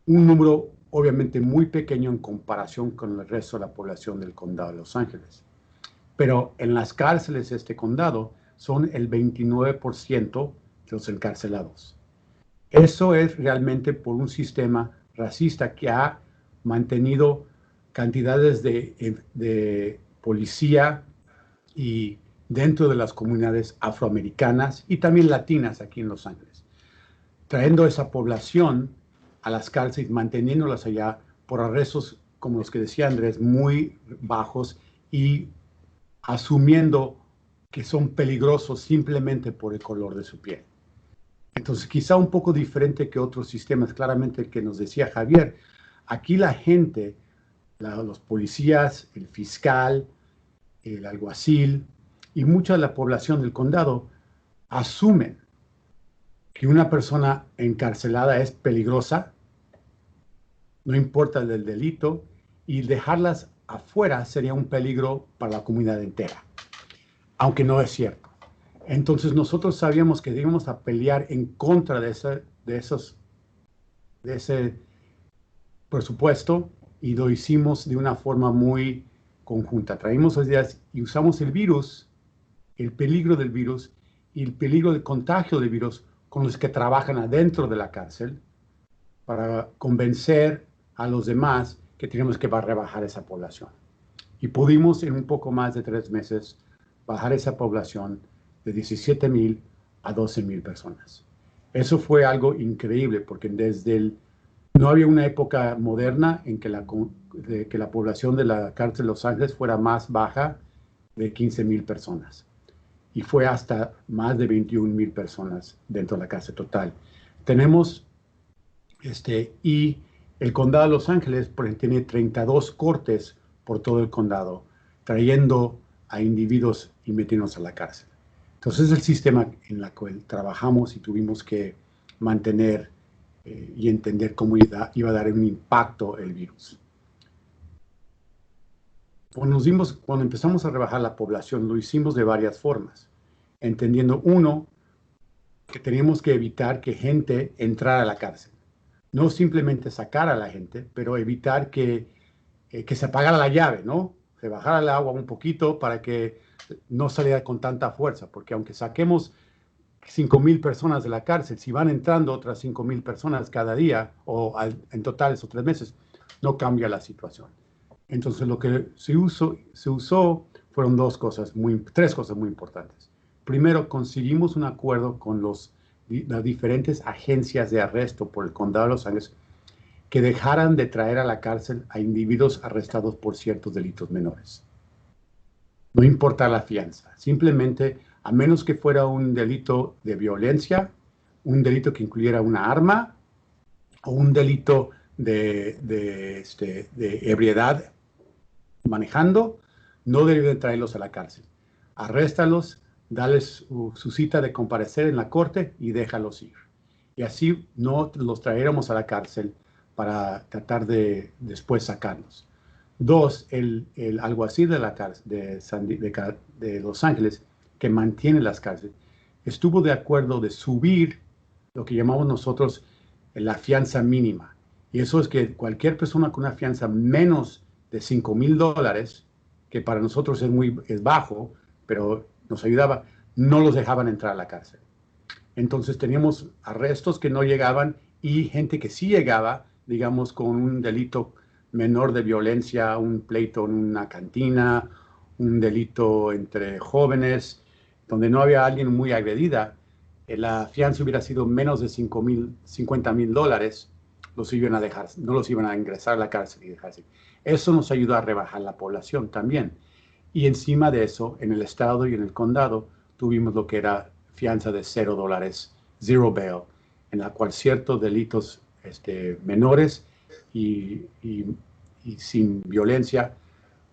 Un número obviamente muy pequeño en comparación con el resto de la población del condado de Los Ángeles. Pero en las cárceles de este condado son el 29% de los encarcelados. Eso es realmente por un sistema racista que ha mantenido cantidades de policía y dentro de las comunidades afroamericanas y también latinas aquí en Los Ángeles, trayendo esa población a las cárceles, manteniéndolas allá por arrestos, como los que decía Andrés, muy bajos y asumiendo que son peligrosos simplemente por el color de su piel. Entonces, quizá un poco diferente que otros sistemas, claramente el que nos decía Javier. Aquí la gente, los policías, el fiscal, el alguacil y mucha de la población del condado asumen que una persona encarcelada es peligrosa, no importa el delito, y dejarlas afuera sería un peligro para la comunidad entera, aunque no es cierto. Entonces nosotros sabíamos que íbamos a pelear en contra de ese presupuesto y lo hicimos de una forma muy conjunta. Traímos las ideas y usamos el virus, el peligro del virus y el peligro del contagio del virus con los que trabajan adentro de la cárcel para convencer a los demás que tenemos que rebajar esa población. Y pudimos en un poco más de 3 meses bajar esa población de 17,000 a 12,000 personas. Eso fue algo increíble porque no había una época moderna en que la población de la cárcel de Los Ángeles fuera más baja de 15,000 personas. Y fue hasta más de 21,000 personas dentro de la cárcel total. Tenemos, y el condado de Los Ángeles, por ejemplo, tiene 32 cortes por todo el condado, trayendo a individuos y metiéndonos a la cárcel. Entonces es el sistema en el cual trabajamos y tuvimos que mantener y entender cómo iba a dar un impacto el virus. Cuando empezamos a rebajar la población, lo hicimos de varias formas, entendiendo, uno, que teníamos que evitar que gente entrara a la cárcel. No simplemente sacar a la gente, pero evitar que se apagara la llave, ¿no? Se bajara el agua un poquito para que no saliera con tanta fuerza, porque aunque saquemos 5,000 personas de la cárcel, si van entrando otras 5,000 personas cada día o en total esos 3 meses, no cambia la situación. Entonces lo que se usó fueron 3 cosas muy importantes. Primero, conseguimos un acuerdo con las diferentes agencias de arresto por el condado de Los Ángeles que dejaran de traer a la cárcel a individuos arrestados por ciertos delitos menores. No importa la fianza, simplemente, a menos que fuera un delito de violencia, un delito que incluyera una arma o un delito de ebriedad manejando, no deben traerlos a la cárcel. Arréstalos, dales su cita de comparecer en la corte y déjalos ir. Y así no los traeremos a la cárcel para tratar de después sacarlos. 2, el alguacil de la cárcel de Los Ángeles, que mantiene las cárceles, estuvo de acuerdo de subir lo que llamamos nosotros la fianza mínima. Y eso es que cualquier persona con una fianza menos de $5,000, que para nosotros es bajo, pero nos ayudaba, no los dejaban entrar a la cárcel. Entonces teníamos arrestos que no llegaban y gente que sí llegaba, digamos, con un delito menor de violencia, un pleito en una cantina, un delito entre jóvenes, donde no había alguien muy agredida, la fianza hubiera sido menos de $50,000, los iban a dejar, no los iban a ingresar a la cárcel y dejarse. Eso nos ayudó a rebajar la población también. Y encima de eso, en el estado y en el condado, tuvimos lo que era fianza de $0, zero bail, en la cual ciertos delitos menores y sin violencia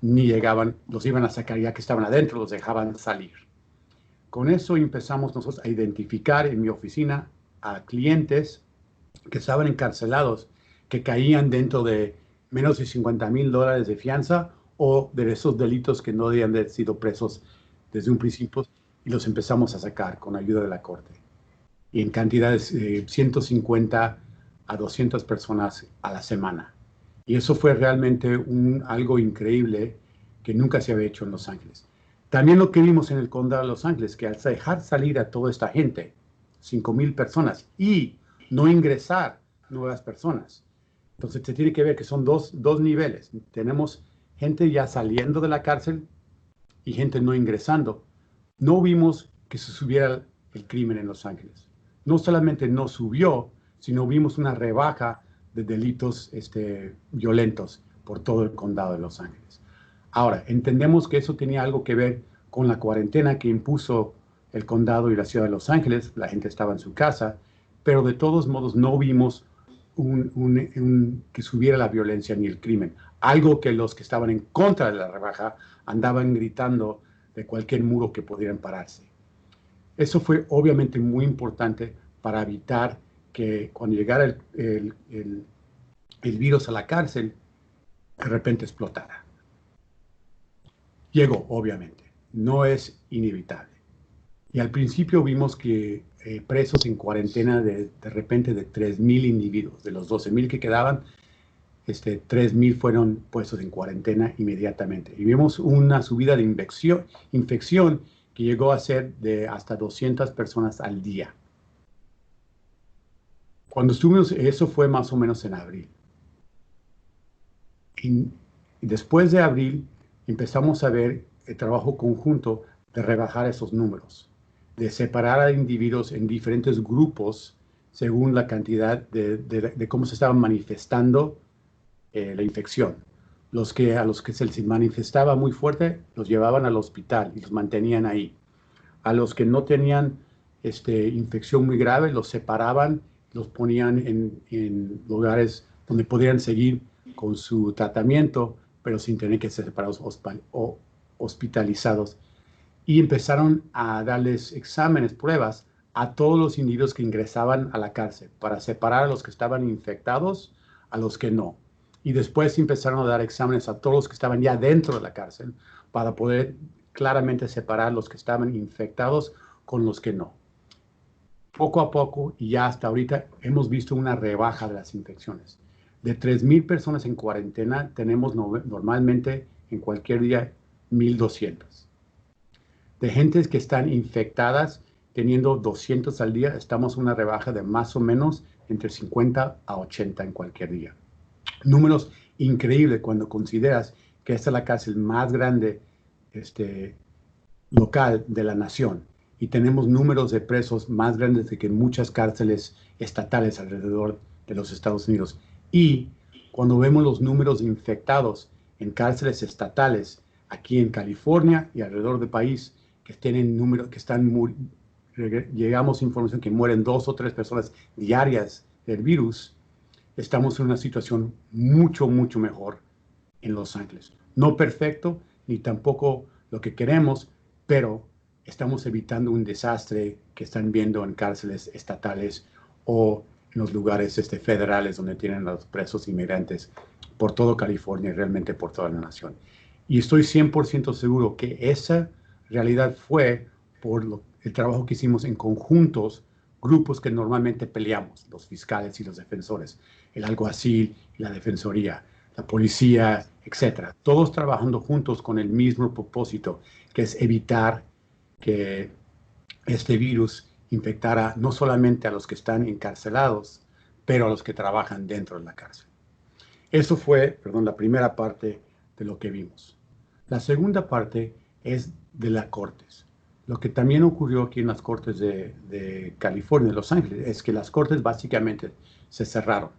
ni llegaban, los iban a sacar ya que estaban adentro, los dejaban salir. Con eso empezamos nosotros a identificar en mi oficina a clientes que estaban encarcelados, que caían dentro de menos de $50,000 de fianza o de esos delitos que no debían haber sido presos desde un principio, y los empezamos a sacar con ayuda de la corte. Y en cantidades de 150 a 200 personas a la semana. Y eso fue realmente algo increíble que nunca se había hecho en Los Ángeles. También lo que vimos en el condado de Los Ángeles, que al dejar salir a toda esta gente, 5,000 personas, y no ingresar nuevas personas, entonces se tiene que ver que son dos niveles. Tenemos gente ya saliendo de la cárcel y gente no ingresando. No vimos que se subiera el crimen en Los Ángeles. No solamente no subió, sino vimos una rebaja de delitos violentos por todo el condado de Los Ángeles. Ahora, entendemos que eso tenía algo que ver con la cuarentena que impuso el condado y la ciudad de Los Ángeles. La gente estaba en su casa, pero de todos modos no vimos que subiera la violencia ni el crimen. Algo que los que estaban en contra de la rebaja andaban gritando de cualquier muro que pudieran pararse. Eso fue obviamente muy importante para evitar que cuando llegara el virus a la cárcel, de repente explotara. Llegó, obviamente. No es inevitable. Y al principio vimos que presos en cuarentena de repente de 3,000 individuos. De los 12,000 que quedaban, 3,000 fueron puestos en cuarentena inmediatamente. Y vimos una subida de infección que llegó a ser de hasta 200 personas al día. Cuando estuvimos, eso fue más o menos en abril. Y después de abril empezamos a ver el trabajo conjunto de rebajar esos números, de separar a individuos en diferentes grupos según la cantidad de cómo se estaba manifestando la infección. A los que se les manifestaba muy fuerte, los llevaban al hospital y los mantenían ahí. A los que no tenían infección muy grave, los separaban, los ponían en lugares donde podían seguir con su tratamiento, pero sin tener que ser separados o hospitalizados. Y empezaron a darles exámenes, pruebas a todos los individuos que ingresaban a la cárcel para separar a los que estaban infectados a los que no. Y después empezaron a dar exámenes a todos los que estaban ya dentro de la cárcel para poder claramente separar los que estaban infectados con los que no. Poco a poco, y ya hasta ahorita, hemos visto una rebaja de las infecciones. De 3,000 personas en cuarentena, tenemos normalmente en cualquier día 1,200. De gentes que están infectadas, teniendo 200 al día, estamos en una rebaja de más o menos entre 50 a 80 en cualquier día. Números increíbles cuando consideras que esta es la cárcel más grande local de la nación y tenemos números de presos más grandes que en muchas cárceles estatales alrededor de los Estados Unidos. Y cuando vemos los números de infectados en cárceles estatales aquí en California y alrededor del país, que tienen números que llegamos a información que mueren 2 o 3 personas diarias del virus, estamos en una situación mucho, mucho mejor en Los Ángeles. No perfecto, ni tampoco lo que queremos, pero estamos evitando un desastre que están viendo en cárceles estatales o en los lugares federales donde tienen los presos inmigrantes por todo California y realmente por toda la nación. Y estoy 100% seguro que esa realidad fue por el trabajo que hicimos en conjuntos, grupos que normalmente peleamos, los fiscales y los defensores, el alguacil, la defensoría, la policía, etc. Todos trabajando juntos con el mismo propósito, que es evitar que este virus infectara no solamente a los que están encarcelados, pero a los que trabajan dentro de la cárcel. Eso fue, perdón, la primera parte de lo que vimos. La segunda parte es de las cortes. Lo que también ocurrió aquí en las cortes de California, de Los Ángeles, es que las cortes básicamente se cerraron.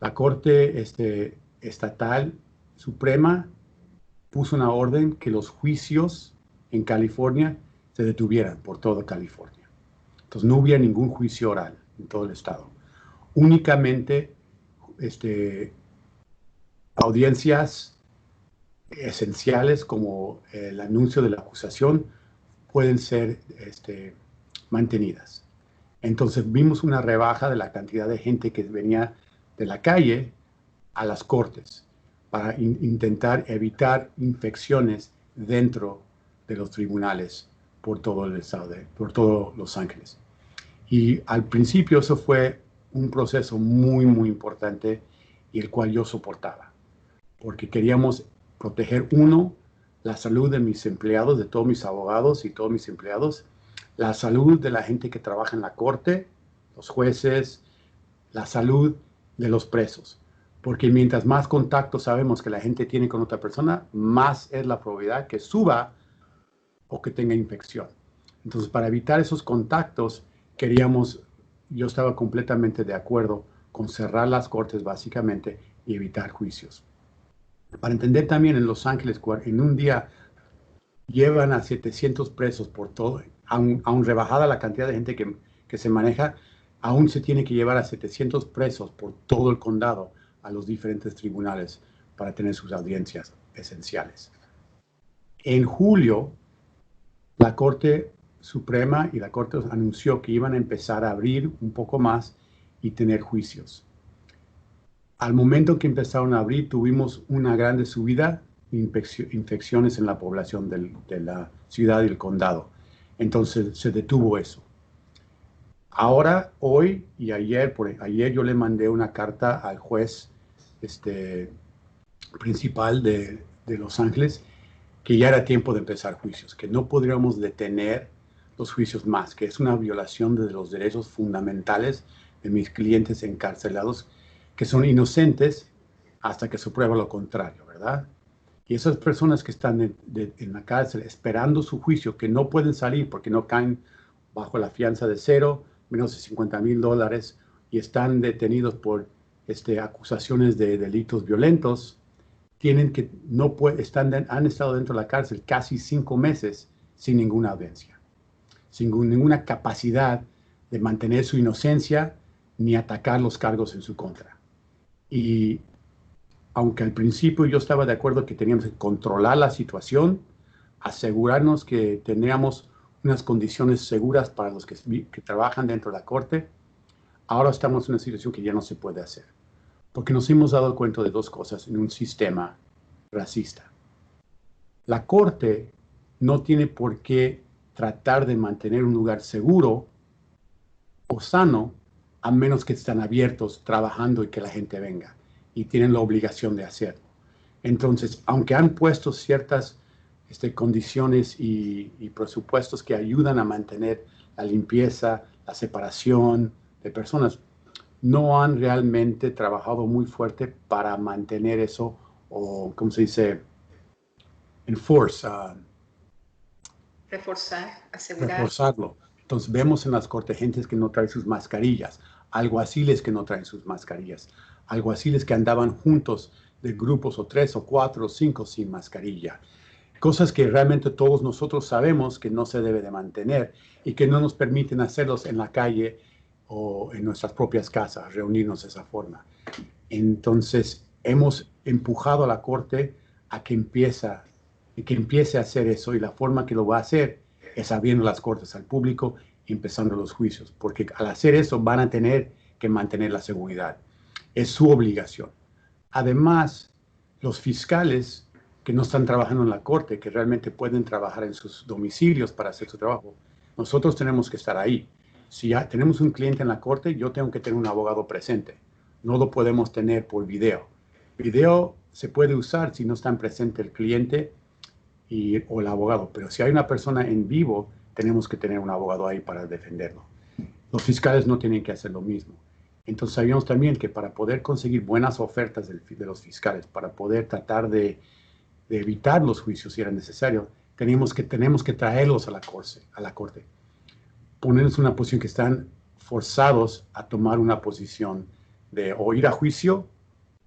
La Corte Estatal Suprema puso una orden que los juicios en California se detuvieran por toda California. Entonces no hubiera ningún juicio oral en todo el estado. Únicamente audiencias esenciales como el anuncio de la acusación pueden ser mantenidas. Entonces vimos una rebaja de la cantidad de gente que venía de la calle a las cortes para intentar evitar infecciones dentro de los tribunales por todo el estado, por todo Los Ángeles. Y al principio eso fue un proceso muy, muy importante y el cual yo soportaba, porque queríamos proteger, uno, la salud de mis empleados, de todos mis abogados y todos mis empleados, la salud de la gente que trabaja en la corte, los jueces, la salud de los presos. Porque mientras más contacto sabemos que la gente tiene con otra persona, más es la probabilidad que suba o que tenga infección. Entonces, para evitar esos contactos, yo estaba completamente de acuerdo con cerrar las cortes básicamente y evitar juicios. Para entender también, en Los Ángeles, en un día llevan a 700 presos por todo, aún rebajada la cantidad de gente que se maneja, aún se tiene que llevar a 700 presos por todo el condado a los diferentes tribunales para tener sus audiencias esenciales. En julio, la Corte Suprema y la Corte anunció que iban a empezar a abrir un poco más y tener juicios. Al momento que empezaron a abrir, tuvimos una grande subida de infecciones en la población de la ciudad y el condado. Entonces se detuvo eso. Ahora, hoy y ayer yo le mandé una carta al juez principal de Los Ángeles que ya era tiempo de empezar juicios, que no podríamos detener los juicios más, que es una violación de los derechos fundamentales de mis clientes encarcelados, que son inocentes hasta que se prueba lo contrario, ¿verdad? Y esas personas que están en la cárcel esperando su juicio, que no pueden salir porque no caen bajo la fianza de cero, menos de $50,000, y están detenidos por acusaciones de delitos violentos, han estado dentro de la cárcel casi 5 meses sin ninguna audiencia, sin ninguna capacidad de mantener su inocencia ni atacar los cargos en su contra. Y aunque al principio yo estaba de acuerdo que teníamos que controlar la situación, asegurarnos que teníamos unas condiciones seguras para los que trabajan dentro de la corte, ahora estamos en una situación que ya no se puede hacer. Porque nos hemos dado cuenta de dos cosas en un sistema racista. La corte no tiene por qué tratar de mantener un lugar seguro o sano a menos que estén abiertos, trabajando y que la gente venga. Y tienen la obligación de hacerlo. Entonces, aunque han puesto ciertas condiciones y presupuestos que ayudan a mantener la limpieza, la separación de personas, no han realmente trabajado muy fuerte para mantener eso, o, ¿cómo se dice? Reforzarlo. Entonces vemos en las cortes gente que no trae sus mascarillas, alguaciles que no traen sus mascarillas, alguaciles que andaban juntos de grupos o 3 o 4 o 5 sin mascarilla. Cosas que realmente todos nosotros sabemos que no se debe de mantener y que no nos permiten hacerlos en la calle o en nuestras propias casas, reunirnos de esa forma. Entonces, hemos empujado a la Corte a que empiece a hacer eso, y la forma que lo va a hacer es abriendo las cortes al público y empezando los juicios, porque al hacer eso van a tener que mantener la seguridad. Es su obligación. Además, los fiscales que no están trabajando en la corte, que realmente pueden trabajar en sus domicilios para hacer su trabajo, nosotros tenemos que estar ahí. Si ya tenemos un cliente en la corte, yo tengo que tener un abogado presente. No lo podemos tener por video. Video se puede usar si no están presente el cliente o el abogado, pero si hay una persona en vivo, tenemos que tener un abogado ahí para defenderlo. Los fiscales no tienen que hacer lo mismo. Entonces sabíamos también que para poder conseguir buenas ofertas de los fiscales, para poder tratar de evitar los juicios si era necesario, tenemos que traerlos a la corte, ponernos en una posición que están forzados a tomar una posición de o ir a juicio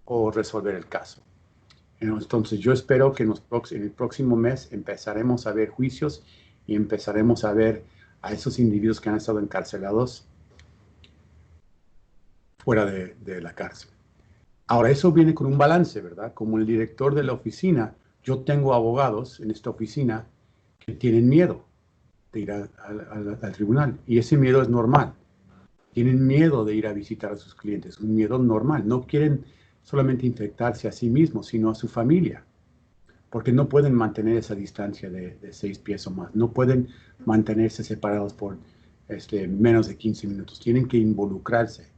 o resolver el caso. Entonces yo espero que en el próximo mes empezaremos a ver juicios y empezaremos a ver a esos individuos que han estado encarcelados fuera de la cárcel. Ahora, eso viene con un balance, ¿verdad? Como el director de la oficina, yo tengo abogados en esta oficina que tienen miedo de ir al tribunal, y ese miedo es normal. Tienen miedo de ir a visitar a sus clientes, un miedo normal. No quieren solamente infectarse a sí mismos, sino a su familia, porque no pueden mantener esa distancia de 6 pies o más. No pueden mantenerse separados por menos de 15 minutos. Tienen que involucrarse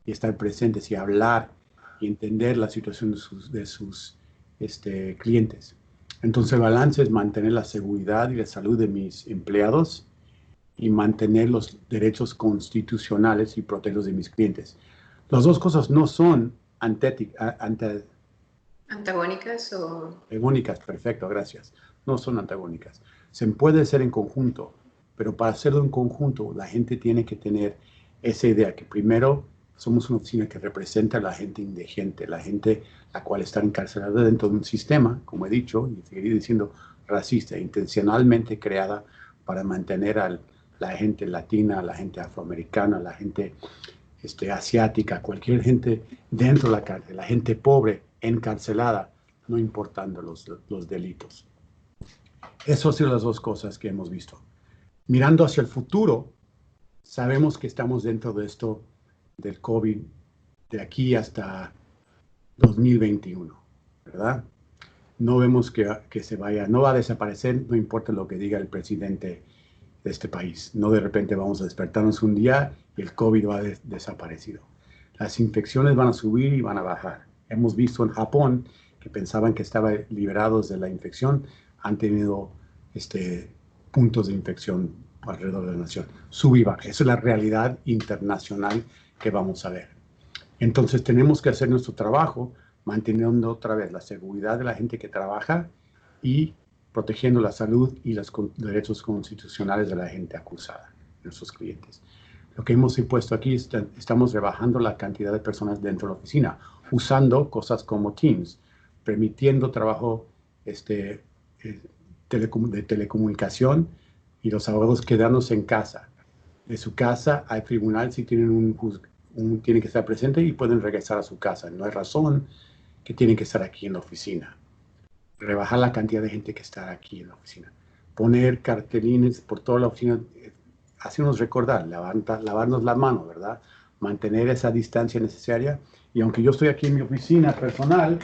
y estar presentes y hablar y entender la situación de sus clientes. Entonces el balance es mantener la seguridad y la salud de mis empleados y mantener los derechos constitucionales y protegerlos de mis clientes. Las dos cosas no son ¿antagónicas o...? Antagónicas, perfecto, gracias. No son antagónicas. Se puede hacer en conjunto, pero para hacerlo en conjunto la gente tiene que tener esa idea que primero somos una oficina que representa a la gente indigente, la gente la cual está encarcelada dentro de un sistema, como he dicho, y seguiré diciendo, racista, intencionalmente creada para mantener a la gente latina, la gente afroamericana, la gente asiática, cualquier gente dentro de la cárcel, la gente pobre, encarcelada, no importando los delitos. Esas son las dos cosas que hemos visto. Mirando hacia el futuro, sabemos que estamos dentro de esto del COVID de aquí hasta 2021, ¿verdad? No vemos que se vaya, no va a desaparecer, no importa lo que diga el presidente de este país. No de repente vamos a despertarnos un día y el COVID va a desaparecido. Las infecciones van a subir y van a bajar. Hemos visto en Japón que pensaban que estaban liberados de la infección, han tenido puntos de infección alrededor de la nación. Sube y baja. Esa es la realidad internacional que vamos a ver. Entonces tenemos que hacer nuestro trabajo manteniendo otra vez la seguridad de la gente que trabaja y protegiendo la salud y los derechos constitucionales de la gente acusada, nuestros clientes. Lo que hemos impuesto aquí estamos rebajando la cantidad de personas dentro de la oficina, usando cosas como Teams, permitiendo trabajo de telecomunicación y los abogados quedándose en casa. De su casa al tribunal si tienen tienen que estar presentes y pueden regresar a su casa. No hay razón que tienen que estar aquí en la oficina. Rebajar la cantidad de gente que está aquí en la oficina. Poner cartelines por toda la oficina, hacernos recordar, lavarnos la mano, ¿verdad? Mantener esa distancia necesaria. Y aunque yo estoy aquí en mi oficina personal,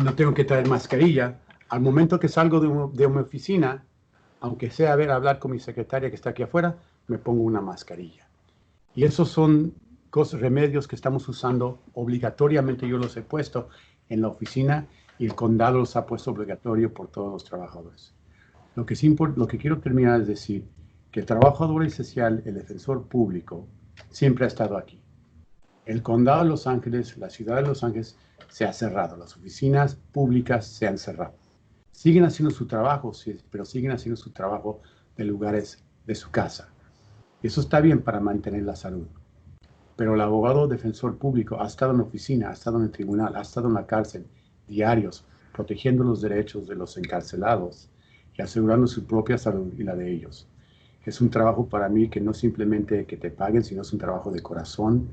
no tengo que traer mascarilla, al momento que salgo de mi oficina, aunque sea hablar con mi secretaria que está aquí afuera, me pongo una mascarilla. Y esos son remedios que estamos usando obligatoriamente, yo los he puesto en la oficina y el condado los ha puesto obligatorio por todos los trabajadores. Lo que quiero terminar es decir que el trabajador esencial, el defensor público, siempre ha estado aquí. El condado de Los Ángeles, la ciudad de Los Ángeles se ha cerrado, las oficinas públicas se han cerrado. Siguen haciendo su trabajo, sí, pero siguen haciendo su trabajo de lugares de su casa. Eso está bien para mantener la salud. Pero el abogado defensor público ha estado en la oficina, ha estado en el tribunal, ha estado en la cárcel, diarios, protegiendo los derechos de los encarcelados y asegurando su propia salud y la de ellos. Es un trabajo para mí que no simplemente que te paguen, sino es un trabajo de corazón.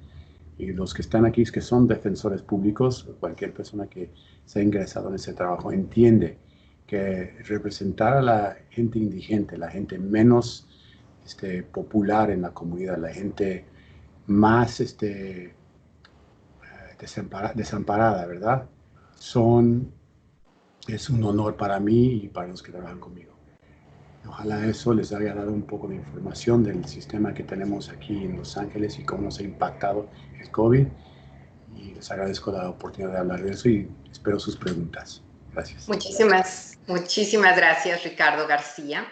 Y los que están aquí, que son defensores públicos, cualquier persona que se ha ingresado en ese trabajo, entiende que representar a la gente indigente, la gente menos popular en la comunidad, la gente más desamparada, ¿verdad? Es un honor para mí y para los que trabajan conmigo. Ojalá eso les haya dado un poco de información del sistema que tenemos aquí en Los Ángeles y cómo nos ha impactado el COVID. Y les agradezco la oportunidad de hablar de eso y espero sus preguntas. Gracias. Muchísimas gracias, Ricardo García.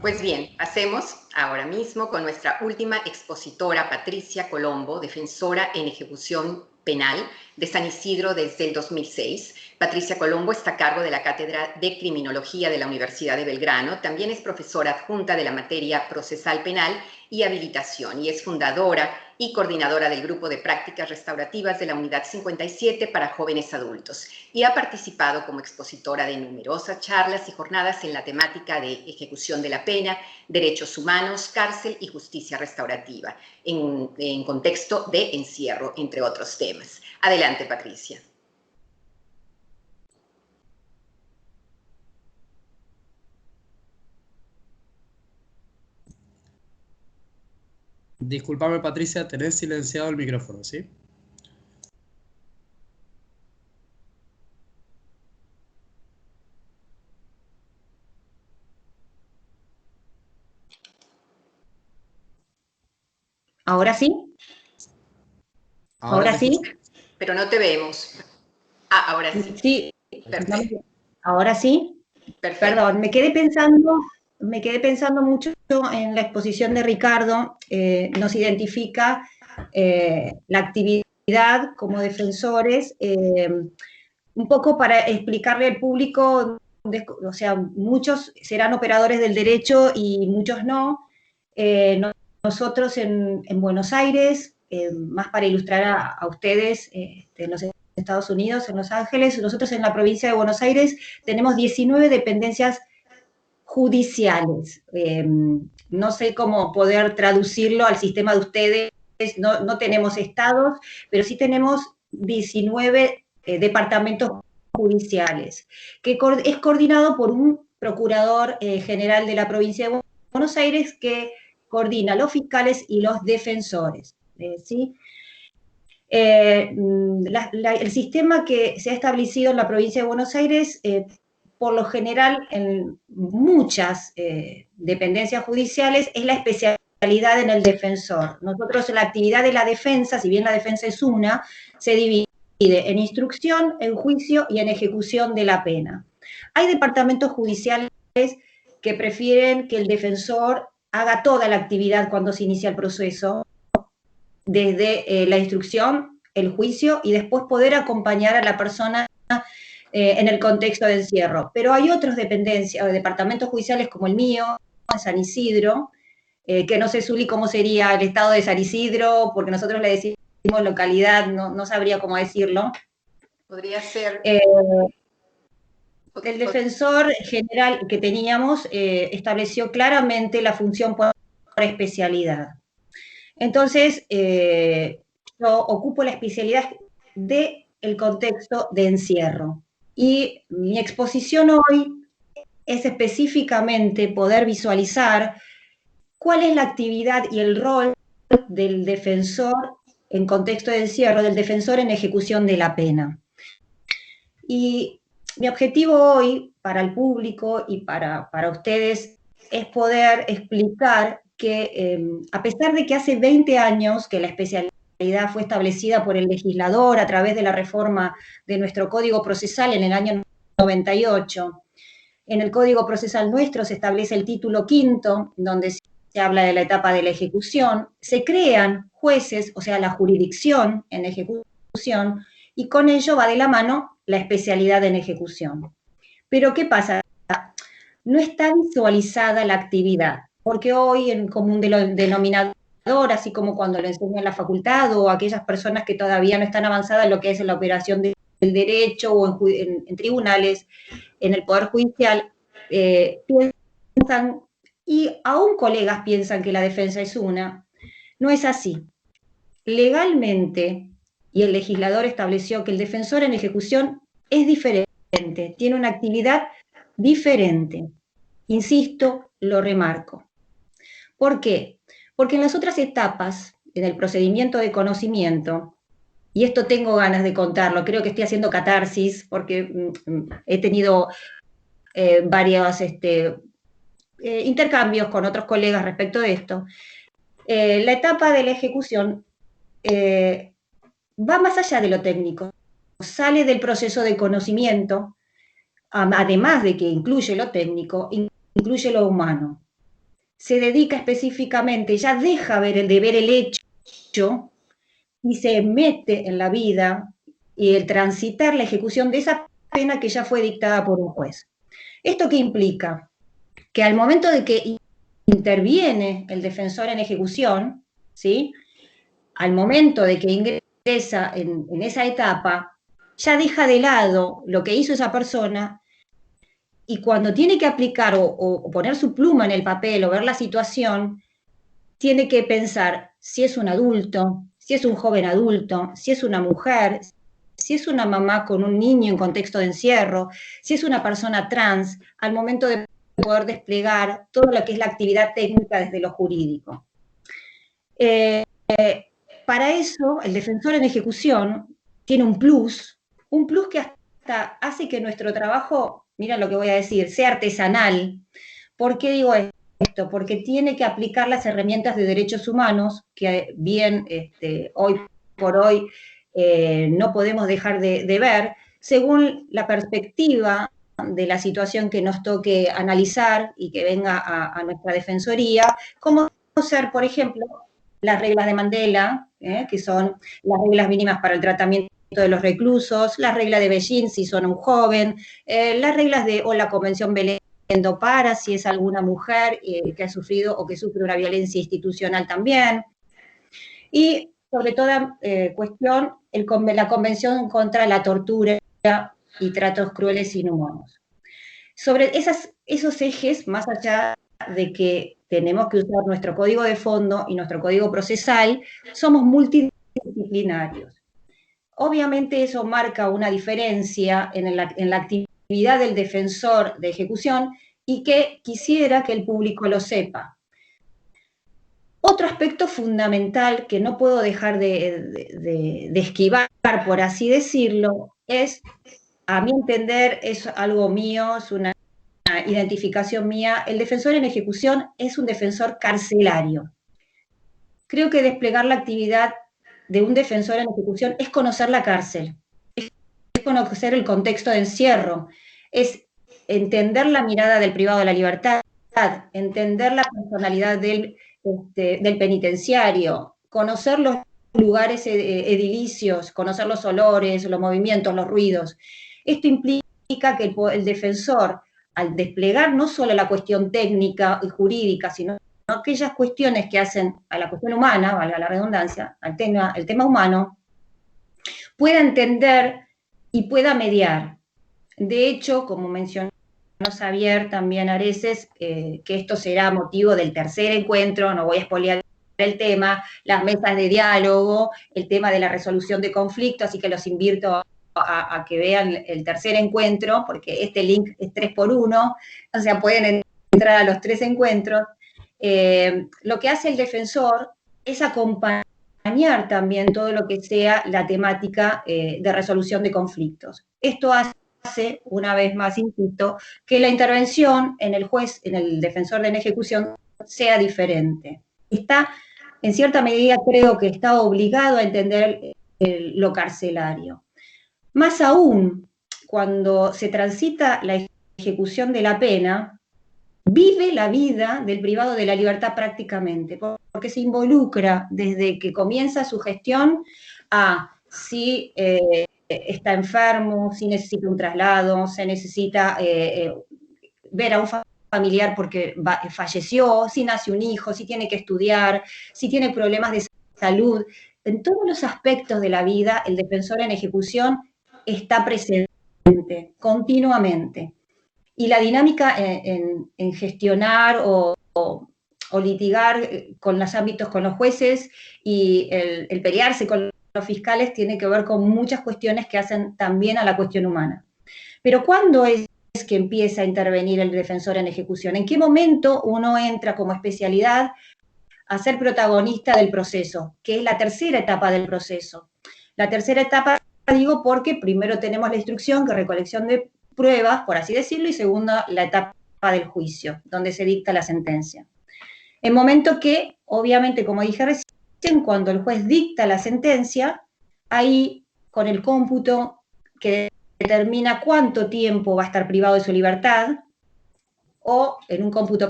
Pues bien, pasemos ahora mismo con nuestra última expositora, Patricia Colombo, defensora en ejecución penal de San Isidro desde el 2006. Patricia Colombo está a cargo de la Cátedra de Criminología de la Universidad de Belgrano. También es profesora adjunta de la materia procesal penal y habilitación y es fundadora y coordinadora del Grupo de Prácticas Restaurativas de la Unidad 57 para jóvenes adultos y ha participado como expositora de numerosas charlas y jornadas en la temática de ejecución de la pena, derechos humanos, cárcel y justicia restaurativa, en contexto de encierro, entre otros temas. Adelante, Patricia. Disculpame, Patricia, tenés silenciado el micrófono, ¿sí? ¿Ahora sí? ¿Ahora sí? Pero no te vemos. Ah, ahora sí. Sí. Perfecto. ¿Ahora sí? Perfecto. Perdón, me quedé pensando mucho en la exposición de Ricardo. Nos identifica la actividad como defensores, un poco para explicarle al público, o sea, muchos serán operadores del derecho y muchos no. Nosotros en Buenos Aires, más para ilustrar a ustedes, en los Estados Unidos, en Los Ángeles, nosotros en la provincia de Buenos Aires tenemos 19 dependencias judiciales. No sé cómo poder traducirlo al sistema de ustedes, no tenemos estados, pero sí tenemos 19 departamentos judiciales, que es coordinado por un procurador general de la provincia de Buenos Aires que coordina los fiscales y los defensores, ¿sí? El sistema que se ha establecido en la provincia de Buenos Aires, por lo general en muchas dependencias judiciales, es la especialidad en el defensor. Nosotros en la actividad de la defensa, si bien la defensa es una, se divide en instrucción, en juicio y en ejecución de la pena. Hay departamentos judiciales que prefieren que el defensor haga toda la actividad cuando se inicia el proceso, desde la instrucción, el juicio y después poder acompañar a la persona en el contexto de encierro. Pero hay otros departamentos judiciales como el mío, en San Isidro, que no sé, Zuli, cómo sería el estado de San Isidro, porque nosotros le decimos localidad, no sabría cómo decirlo. Podría ser... El defensor general que teníamos estableció claramente la función por especialidad. Entonces, yo ocupo la especialidad del contexto de encierro. Y mi exposición hoy es específicamente poder visualizar cuál es la actividad y el rol del defensor en contexto de encierro, del defensor en ejecución de la pena. Y mi objetivo hoy para el público y para ustedes es poder explicar que a pesar de que hace 20 años que la especialidad fue establecida por el legislador a través de la reforma de nuestro Código Procesal en el año 98, en el Código Procesal nuestro se establece el título quinto, donde se habla de la etapa de la ejecución, se crean jueces, o sea, la jurisdicción en ejecución, y con ello va de la mano la especialidad en ejecución. Pero ¿qué pasa? No está visualizada la actividad, porque hoy en común denominador, así como cuando lo enseño en la facultad o aquellas personas que todavía no están avanzadas en lo que es la operación del derecho o en tribunales, en el Poder Judicial, piensan, y aún colegas piensan que la defensa es una, no es así. Legalmente, y el legislador estableció que el defensor en ejecución es diferente, tiene una actividad diferente. Insisto, lo remarco. ¿Por qué? Porque en las otras etapas, en el procedimiento de conocimiento, y esto tengo ganas de contarlo, creo que estoy haciendo catarsis, porque he tenido varios intercambios con otros colegas respecto de esto. La etapa de la ejecución va más allá de lo técnico, sale del proceso de conocimiento, además de que incluye lo técnico, incluye lo humano. se dedica específicamente, ya deja ver el hecho y se mete en la vida y el transitar la ejecución de esa pena que ya fue dictada por un juez. ¿Esto qué implica? Que al momento de que interviene el defensor en ejecución, ¿sí? Al momento de que ingresa en esa etapa, ya deja de lado lo que hizo esa persona y cuando tiene que aplicar o poner su pluma en el papel o ver la situación, tiene que pensar si es un adulto, si es un joven adulto, si es una mujer, si es una mamá con un niño en contexto de encierro, si es una persona trans, al momento de poder desplegar todo lo que es la actividad técnica desde lo jurídico. Para eso, el defensor en ejecución tiene un plus que hasta hace que nuestro trabajo, mira lo que voy a decir, sea artesanal. ¿Por qué digo esto? Porque tiene que aplicar las herramientas de derechos humanos, que bien hoy por hoy no podemos dejar de ver, según la perspectiva de la situación que nos toque analizar y que venga a nuestra defensoría, como ser, por ejemplo, las reglas de Mandela, que son las reglas mínimas para el tratamiento de los reclusos, la regla de Beijing si son un joven, las reglas o la Convención Belén do Pará si es alguna mujer que ha sufrido o que sufre una violencia institucional también. Y sobre toda cuestión, la Convención contra la tortura y tratos crueles e inhumanos. Sobre esos ejes, más allá de que tenemos que usar nuestro código de fondo y nuestro código procesal, somos multidisciplinarios. Obviamente eso marca una diferencia en la actividad del defensor de ejecución y que quisiera que el público lo sepa. Otro aspecto fundamental que no puedo dejar de esquivar, por así decirlo, es, a mi entender, es algo mío, es una identificación mía, el defensor en ejecución es un defensor carcelario. Creo que desplegar la actividad de un defensor en ejecución es conocer la cárcel, es conocer el contexto de encierro, es entender la mirada del privado de la libertad, entender la personalidad del penitenciario, conocer los lugares edilicios, conocer los olores, los movimientos, los ruidos. Esto implica que el defensor, al desplegar no solo la cuestión técnica y jurídica, sino aquellas cuestiones que hacen a la cuestión humana, valga la redundancia, el tema humano, pueda entender y pueda mediar. De hecho, como mencionó Xavier también Areces, que esto será motivo del tercer encuentro, no voy a spoilear el tema, las mesas de diálogo, el tema de la resolución de conflictos, así que los invito a que vean el tercer encuentro, porque este link es 3x1, o sea, pueden entrar a los 3 encuentros. Lo que hace el defensor es acompañar también todo lo que sea la temática de resolución de conflictos. Esto hace, una vez más, insisto, que la intervención en el juez, en el defensor en ejecución, sea diferente. Está, en cierta medida, creo que está obligado a entender lo carcelario. Más aún, cuando se transita la ejecución de la pena, vive la vida del privado de la libertad prácticamente, porque se involucra desde que comienza su gestión a si está enfermo, si necesita un traslado, se necesita ver a un familiar porque falleció, si nace un hijo, si tiene que estudiar, si tiene problemas de salud. En todos los aspectos de la vida, el defensor en ejecución está presente continuamente. Y la dinámica en gestionar o litigar con los ámbitos con los jueces y el pelearse con los fiscales tiene que ver con muchas cuestiones que hacen también a la cuestión humana. Pero ¿cuándo es que empieza a intervenir el defensor en ejecución? ¿En qué momento uno entra como especialidad a ser protagonista del proceso? Que es la tercera etapa del proceso. La tercera etapa, digo, porque primero tenemos la instrucción, que es recolección de pruebas, por así decirlo, y segunda, la etapa del juicio, donde se dicta la sentencia. En momento que, obviamente, como dije recién, cuando el juez dicta la sentencia, ahí, con el cómputo que determina cuánto tiempo va a estar privado de su libertad, o en un cómputo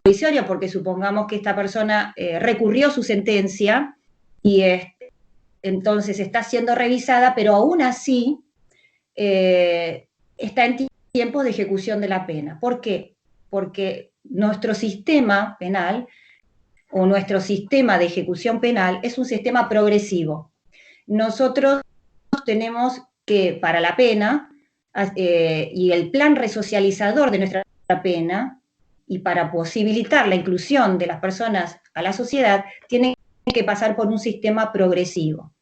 provisoria, porque supongamos que esta persona recurrió su sentencia y entonces está siendo revisada, pero aún así está en tiempos de ejecución de la pena. ¿Por qué? Porque nuestro sistema penal o nuestro sistema de ejecución penal es un sistema progresivo. Nosotros tenemos que, para la pena, y el plan resocializador de nuestra pena, y para posibilitar la inclusión de las personas a la sociedad, tienen que pasar por un sistema progresivo.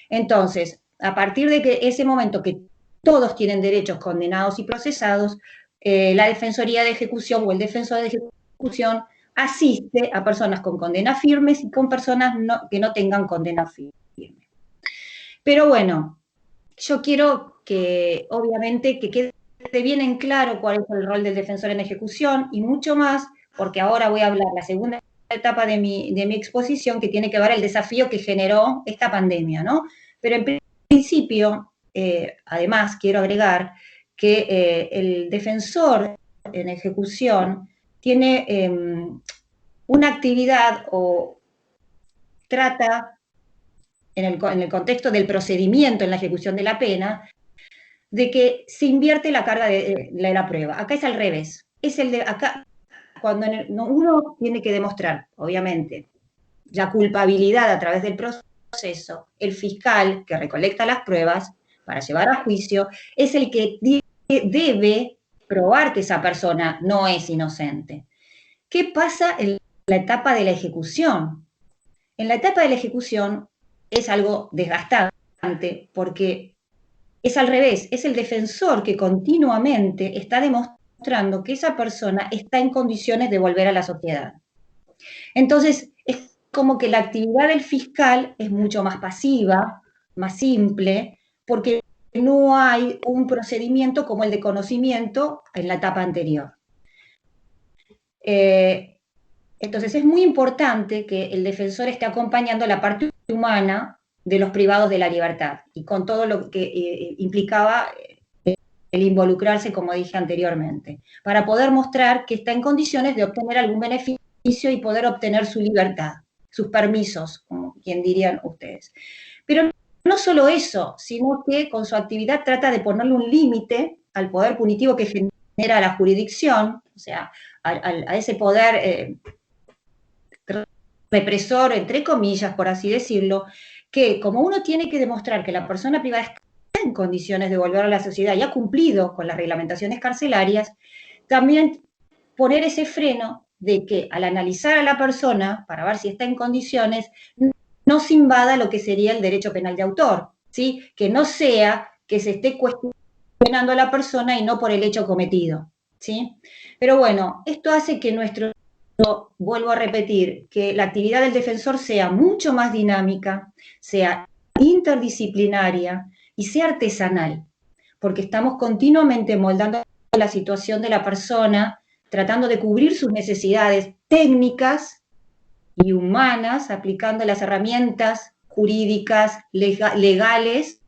Entonces, a partir de que ese momento que todos tienen derechos condenados y procesados, la Defensoría de Ejecución o el Defensor de Ejecución asiste a personas con condenas firmes y con personas que no tengan condena firme. Pero bueno, yo quiero que, obviamente, que quede bien en claro cuál es el rol del defensor en ejecución y mucho más, porque ahora voy a hablar la segunda etapa de mi exposición, que tiene que ver el desafío que generó esta pandemia, ¿no? Pero en principio, además, quiero agregar que el defensor en ejecución tiene una actividad o trata, en el contexto del procedimiento en la ejecución de la pena, de que se invierte la carga de la prueba. Acá es al revés. Acá, cuando uno tiene que demostrar, obviamente, la culpabilidad a través del proceso, el fiscal que recolecta las pruebas para llevar a juicio es el que debe probar que esa persona no es inocente. ¿Qué pasa en la etapa de la ejecución? En la etapa de la ejecución es algo desgastante porque es al revés, es el defensor que continuamente está demostrando que esa persona está en condiciones de volver a la sociedad. Entonces, es como que la actividad del fiscal es mucho más pasiva, más simple, porque no hay un procedimiento como el de conocimiento en la etapa anterior. Entonces, es muy importante que el defensor esté acompañando la parte humana de los privados de la libertad y con todo lo que implicaba el involucrarse, como dije anteriormente, para poder mostrar que está en condiciones de obtener algún beneficio y poder obtener su libertad, sus permisos, como quien dirían ustedes. Pero no solo eso, sino que con su actividad trata de ponerle un límite al poder punitivo que genera la jurisdicción, o sea, a ese poder represor, entre comillas, por así decirlo, que como uno tiene que demostrar que la persona privada está en condiciones de volver a la sociedad y ha cumplido con las reglamentaciones carcelarias, también poner ese freno de que al analizar a la persona, para ver si está en condiciones, no se invada lo que sería el derecho penal de autor, ¿sí? Que no sea que se esté cuestionando a la persona y no por el hecho cometido, ¿sí? Pero bueno, esto hace que vuelvo a repetir, que la actividad del defensor sea mucho más dinámica, sea interdisciplinaria y sea artesanal, porque estamos continuamente moldando la situación de la persona, tratando de cubrir sus necesidades técnicas y humanas, aplicando las herramientas jurídicas, legales,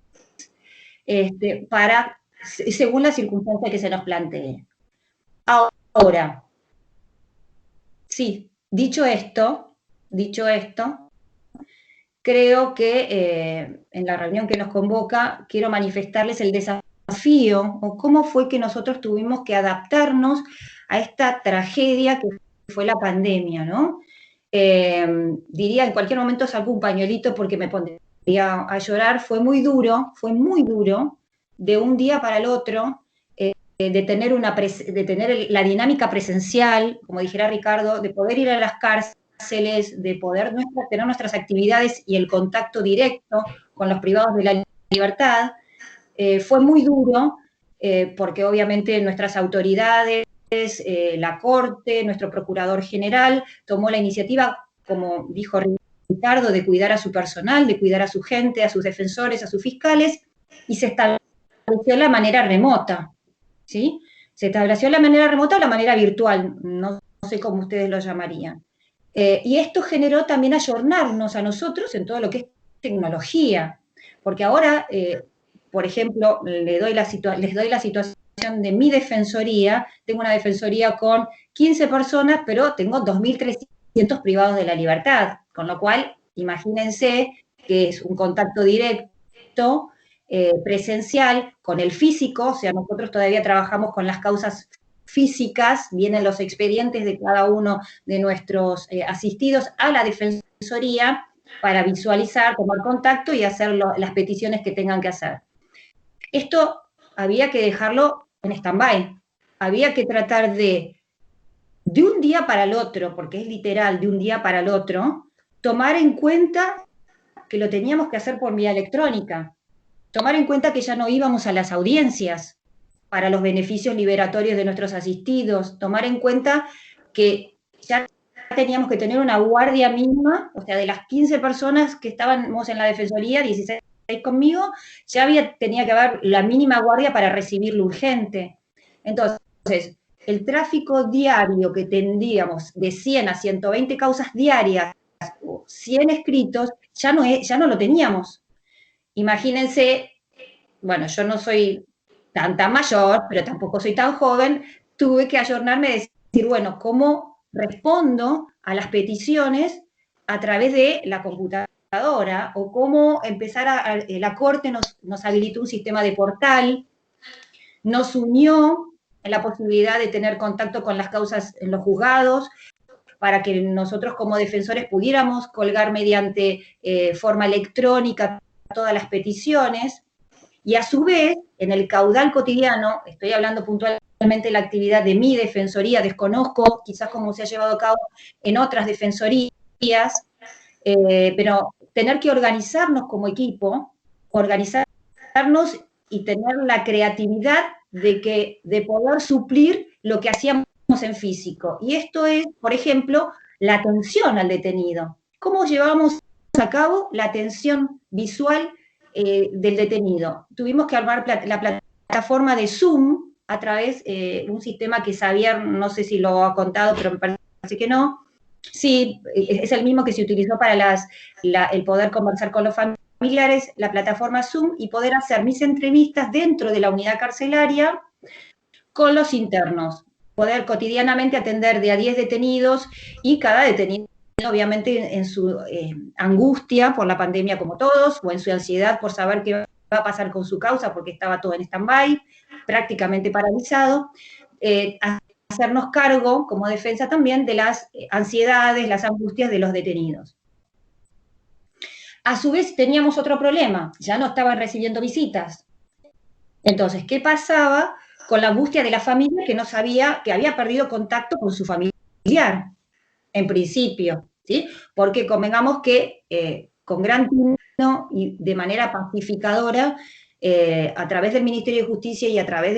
según la circunstancia que se nos plantee. Ahora, sí, dicho esto, creo que en la reunión que nos convoca quiero manifestarles el desafío o cómo fue que nosotros tuvimos que adaptarnos a esta tragedia que fue la pandemia, ¿no? Diría, en cualquier momento saco un pañuelito porque me pondría a llorar. Fue muy duro, de un día para el otro, de tener la dinámica presencial, como dijera Ricardo, de poder ir a las cárceles, de poder tener nuestras actividades y el contacto directo con los privados de la libertad. Fue muy duro porque obviamente nuestras autoridades, la Corte, nuestro Procurador General, tomó la iniciativa, como dijo Ricardo, de cuidar a su personal, de cuidar a su gente, a sus defensores, a sus fiscales, y se estableció la manera remota, ¿sí? Se estableció la manera remota o la manera virtual, no sé cómo ustedes lo llamarían. Y esto generó también ayornarnos a nosotros en todo lo que es tecnología, porque ahora, por ejemplo, les doy la situación situación de mi defensoría, tengo una defensoría con 15 personas, pero tengo 2.300 privados de la libertad, con lo cual, imagínense que es un contacto directo, presencial, con el físico, o sea, nosotros todavía trabajamos con las causas físicas, vienen los expedientes de cada uno de nuestros asistidos a la defensoría para visualizar, tomar contacto y hacer las peticiones que tengan que hacer. Esto había que dejarlo en stand-by, había que tratar de un día para el otro, porque es literal, de un día para el otro, tomar en cuenta que lo teníamos que hacer por vía electrónica, tomar en cuenta que ya no íbamos a las audiencias para los beneficios liberatorios de nuestros asistidos, tomar en cuenta que ya teníamos que tener una guardia mínima, o sea, de las 15 personas que estábamos en la defensoría, 16 conmigo, ya tenía que haber la mínima guardia para recibir lo urgente. Entonces, el tráfico diario que tendríamos de 100 a 120 causas diarias, 100 escritos, ya no lo teníamos. Imagínense, bueno, yo no soy tan mayor, pero tampoco soy tan joven, tuve que ayornarme y decir, bueno, ¿cómo respondo a las peticiones a través de la computadora? O cómo empezar la Corte nos habilitó un sistema de portal, nos unió en la posibilidad de tener contacto con las causas en los juzgados, para que nosotros como defensores pudiéramos colgar mediante forma electrónica todas las peticiones, y a su vez, en el caudal cotidiano, estoy hablando puntualmente de la actividad de mi defensoría, desconozco quizás cómo se ha llevado a cabo en otras defensorías, pero tener que organizarnos como equipo, organizarnos y tener la creatividad de poder suplir lo que hacíamos en físico. Y esto es, por ejemplo, la atención al detenido. ¿Cómo llevamos a cabo la atención visual del detenido? Tuvimos que armar la plataforma de Zoom a través de un sistema que Xavier, no sé si lo ha contado, pero me parece que no. Sí, es el mismo que se utilizó para el poder conversar con los familiares, la plataforma Zoom, y poder hacer mis entrevistas dentro de la unidad carcelaria con los internos. Poder cotidianamente atender de a 10 detenidos, y cada detenido obviamente en su angustia por la pandemia como todos, o en su ansiedad por saber qué va a pasar con su causa, porque estaba todo en stand-by, prácticamente paralizado, hacernos cargo como defensa también de las ansiedades, las angustias de los detenidos. A su vez teníamos otro problema, ya no estaban recibiendo visitas. Entonces, ¿qué pasaba con la angustia de la familia que no sabía, que había perdido contacto con su familiar, en principio, ¿sí? Porque convengamos que con gran tino y de manera pacificadora, a través del Ministerio de Justicia y a través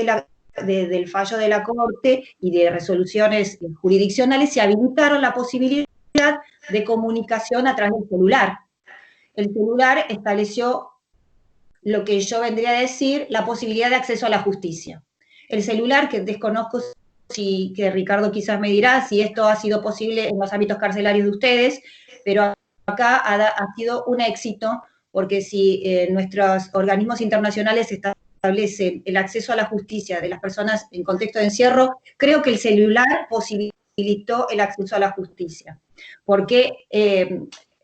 del fallo de la Corte y de resoluciones jurisdiccionales, se habilitaron la posibilidad de comunicación a través del celular. El celular estableció lo que yo vendría a decir la posibilidad de acceso a la justicia. El celular, que desconozco que Ricardo quizás me dirá si esto ha sido posible en los ámbitos carcelarios de ustedes, pero acá ha sido un éxito, porque si nuestros organismos internacionales establecen el acceso a la justicia de las personas en contexto de encierro, creo que el celular posibilitó el acceso a la justicia, porque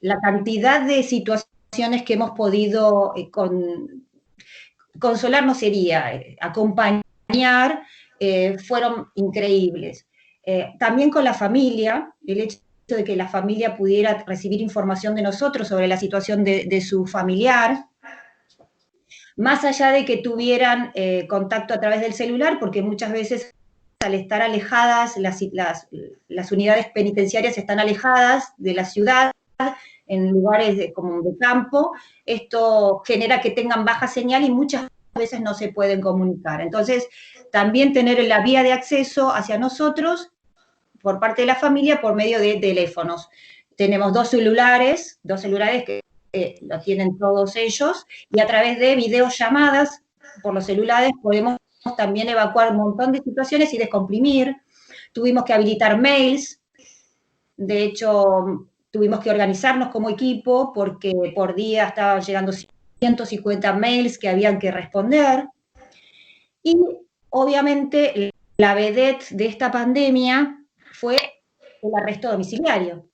la cantidad de situaciones que hemos podido consolar no sería, acompañar, fueron increíbles. También con la familia, el hecho de que la familia pudiera recibir información de nosotros sobre la situación de su familiar, más allá de que tuvieran contacto a través del celular, porque muchas veces al estar alejadas, las unidades penitenciarias están alejadas de la ciudad, en lugares como de campo, esto genera que tengan baja señal y muchas veces no se pueden comunicar. Entonces, también tener la vía de acceso hacia nosotros por parte de la familia por medio de teléfonos. Tenemos dos celulares que lo tienen todos ellos, y a través de videollamadas por los celulares podemos también evacuar un montón de situaciones y descomprimir. Tuvimos que habilitar mails, de hecho tuvimos que organizarnos como equipo porque por día estaban llegando 150 mails que habían que responder. Y obviamente la vedette de esta pandemia fue el arresto domiciliario.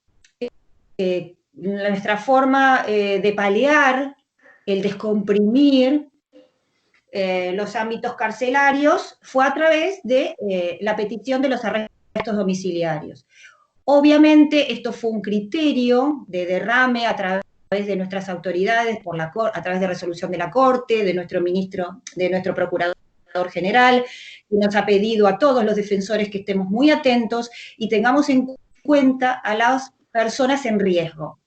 Nuestra forma de paliar, el descomprimir los ámbitos carcelarios fue a través de la petición de los arrestos domiciliarios. Obviamente esto fue un criterio de derrame a través de nuestras autoridades, a través de resolución de la Corte, de nuestro ministro, de nuestro procurador general, que nos ha pedido a todos los defensores que estemos muy atentos y tengamos en cuenta a las personas en riesgo.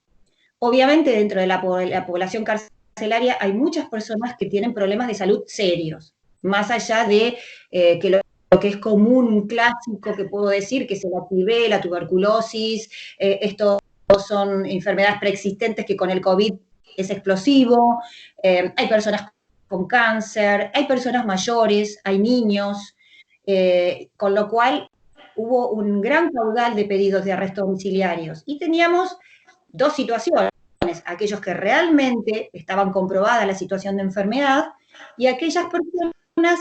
Obviamente dentro de la población carcelaria hay muchas personas que tienen problemas de salud serios, más allá de que lo que es común, un clásico que puedo decir, que es el HIV, la tuberculosis, estos son enfermedades preexistentes que con el COVID es explosivo, hay personas con cáncer, hay personas mayores, hay niños, con lo cual hubo un gran caudal de pedidos de arrestos domiciliarios. Y teníamos dos situaciones, aquellos que realmente estaban comprobada la situación de enfermedad y aquellas personas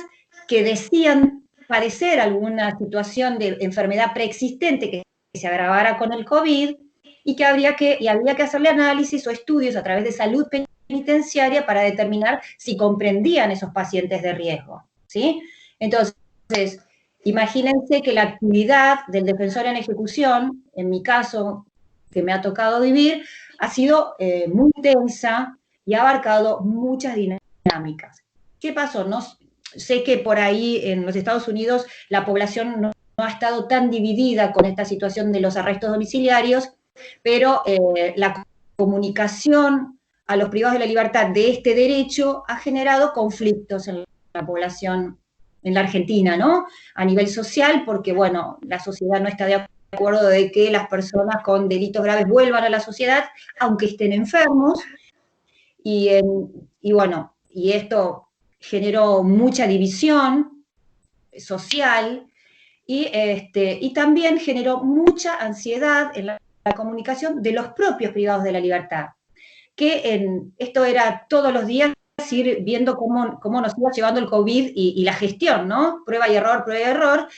que decían padecer alguna situación de enfermedad preexistente que se agravara con el COVID y que había que hacerle análisis o estudios a través de salud penitenciaria para determinar si comprendían esos pacientes de riesgo, ¿sí? Entonces, imagínense que la actividad del defensor en ejecución, en mi caso, que me ha tocado vivir, ha sido muy tensa y ha abarcado muchas dinámicas. ¿Qué pasó? Sé que por ahí en los Estados Unidos la población no ha estado tan dividida con esta situación de los arrestos domiciliarios, pero la comunicación a los privados de la libertad de este derecho ha generado conflictos en la población, en la Argentina, ¿no? A nivel social, porque, bueno, la sociedad no está de acuerdo de que las personas con delitos graves vuelvan a la sociedad, aunque estén enfermos, y bueno, y esto generó mucha división social, y también generó mucha ansiedad en la comunicación de los propios privados de la libertad, que esto era todos los días ir viendo cómo nos iba llevando el COVID y la gestión, ¿no? Prueba y error,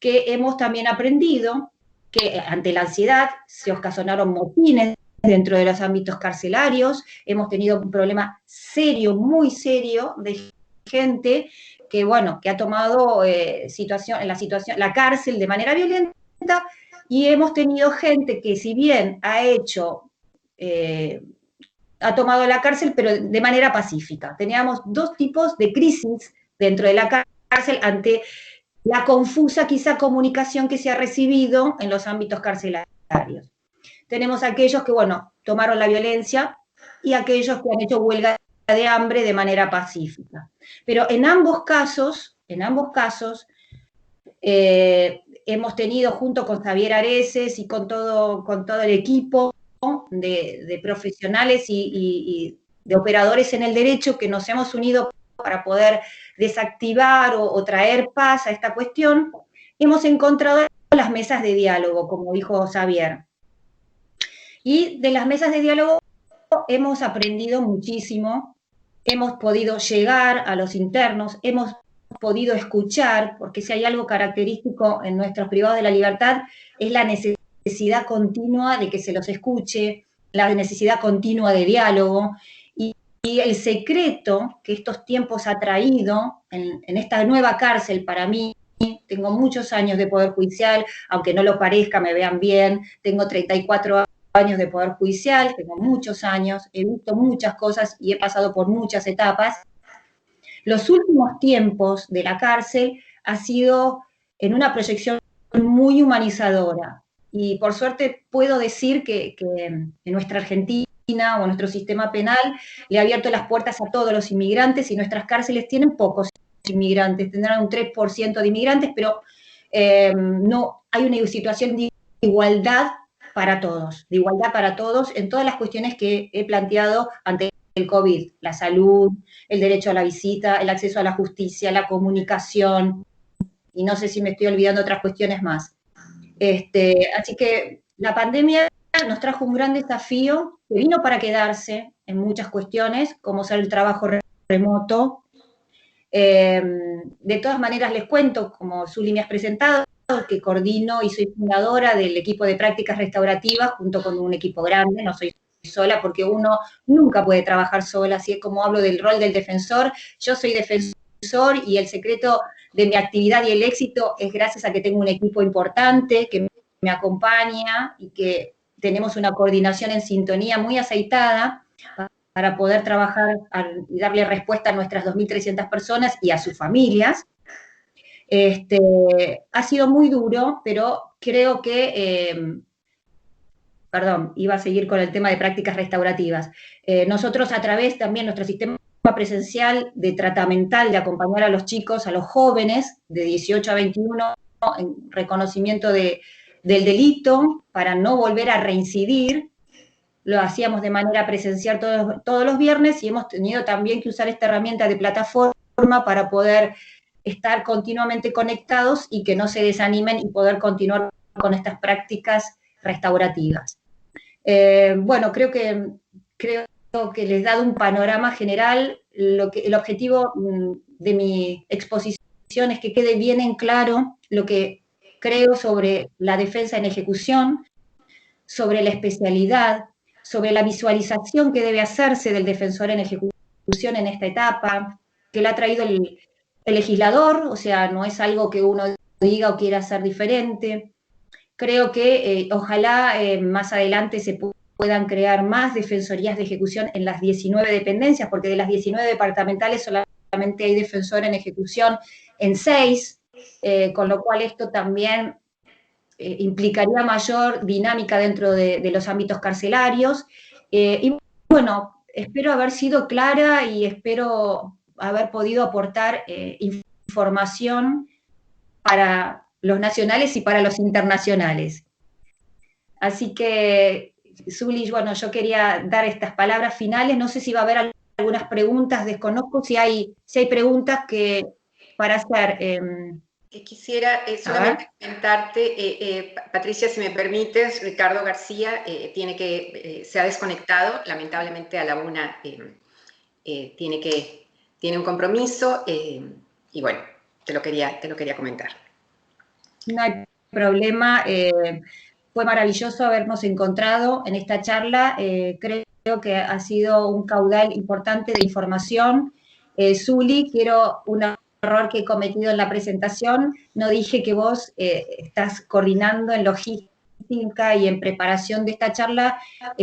que hemos también aprendido que ante la ansiedad se ocasionaron motines dentro de los ámbitos carcelarios, hemos tenido un problema serio, muy serio, de gente que, bueno, que ha tomado la cárcel de manera violenta, y hemos tenido gente que, si bien ha tomado la cárcel, pero de manera pacífica. Teníamos dos tipos de crisis dentro de la cárcel ante la confusa quizá comunicación que se ha recibido en los ámbitos carcelarios. Tenemos aquellos que, bueno, tomaron la violencia y aquellos que han hecho huelga de hambre de manera pacífica. Pero en ambos casos, hemos tenido, junto con Javier Areces y con todo el equipo de profesionales y de operadores en el derecho, que nos hemos unido para poder desactivar o traer paz a esta cuestión, hemos encontrado las mesas de diálogo, como dijo Javier. Y de las mesas de diálogo hemos aprendido muchísimo, hemos podido llegar a los internos, hemos podido escuchar, porque si hay algo característico en nuestros privados de la libertad, es la necesidad continua de que se los escuche, la necesidad continua de diálogo, y el secreto que estos tiempos ha traído en esta nueva cárcel para mí. Tengo muchos años de Poder Judicial, aunque no lo parezca, me vean bien, tengo 34 años de Poder Judicial, tengo muchos años, he visto muchas cosas y he pasado por muchas etapas. Los últimos tiempos de la cárcel ha sido en una proyección muy humanizadora, y por suerte puedo decir que en nuestra Argentina o en nuestro sistema penal le ha abierto las puertas a todos los inmigrantes, y nuestras cárceles tienen pocos inmigrantes, tendrán un 3% de inmigrantes, pero no hay una situación de igualdad para todos, en todas las cuestiones que he planteado ante el COVID: la salud, el derecho a la visita, el acceso a la justicia, la comunicación, y no sé si me estoy olvidando otras cuestiones más. Así que la pandemia nos trajo un gran desafío que vino para quedarse en muchas cuestiones, como ser el trabajo remoto, De todas maneras les cuento, como Zuli me has presentado, que coordino y soy fundadora del equipo de prácticas restaurativas junto con un equipo grande, no soy sola porque uno nunca puede trabajar sola, así es como hablo del rol del defensor. Yo soy defensor y el secreto de mi actividad y el éxito es gracias a que tengo un equipo importante que me acompaña y que tenemos una coordinación en sintonía muy aceitada para poder trabajar y darle respuesta a nuestras 2.300 personas y a sus familias. Ha sido muy duro, pero creo que, perdón, iba a seguir con el tema de prácticas restaurativas. Nosotros a través también nuestro sistema presencial de tratamental, de acompañar a los chicos, a los jóvenes de 18 a 21, en reconocimiento del delito, para no volver a reincidir, lo hacíamos de manera presencial todos los viernes y hemos tenido también que usar esta herramienta de plataforma para poder estar continuamente conectados y que no se desanimen y poder continuar con estas prácticas restaurativas. Bueno, creo que les he dado un panorama general. El objetivo de mi exposición es que quede bien en claro lo que creo sobre la defensa en ejecución, sobre la especialidad, sobre la visualización que debe hacerse del defensor en ejecución en esta etapa, que lo ha traído el legislador, o sea, no es algo que uno diga o quiera hacer diferente. Creo que ojalá más adelante se puedan crear más defensorías de ejecución en las 19 dependencias, porque de las 19 departamentales solamente hay defensor en ejecución en 6, con lo cual esto también implicaría mayor dinámica dentro de los ámbitos carcelarios. Y bueno, espero haber sido clara y espero haber podido aportar información para los nacionales y para los internacionales. Así que, Zuli, bueno, yo quería dar estas palabras finales. No sé si va a haber algunas preguntas, desconozco si hay preguntas para hacer. Quisiera solamente comentarte, Patricia, si me permites, Ricardo García se ha desconectado, lamentablemente a la 1 tiene un compromiso, y bueno, te lo quería comentar. No hay problema, fue maravilloso habernos encontrado en esta charla, creo que ha sido un caudal importante de información. Zuli, quiero un error que he cometido en la presentación, no dije que vos estás coordinando en logística y en preparación de esta charla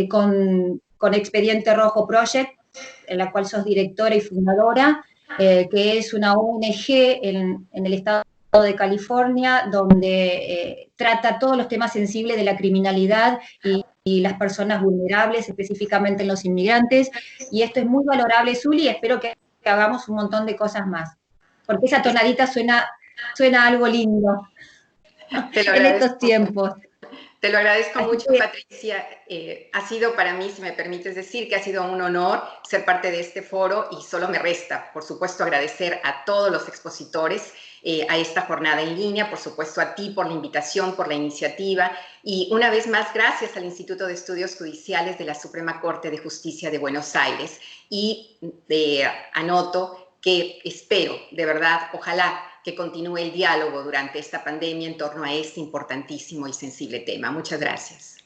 con Expediente Rojo Project, en la cual sos directora y fundadora, que es una ONG en el estado de California, donde trata todos los temas sensibles de la criminalidad y las personas vulnerables, específicamente en los inmigrantes, y esto es muy valorable, Zuli, y espero que hagamos un montón de cosas más, porque esa tonadita suena algo lindo en estos tiempos. Te lo agradezco mucho, Patricia. Ha sido para mí, si me permites decir, que ha sido un honor ser parte de este foro y solo me resta, por supuesto, agradecer a todos los expositores a esta jornada en línea, por supuesto a ti por la invitación, por la iniciativa y una vez más gracias al Instituto de Estudios Judiciales de la Suprema Corte de Justicia de Buenos Aires y anoto que espero, de verdad, ojalá que continúe el diálogo durante esta pandemia en torno a este importantísimo y sensible tema. Muchas gracias.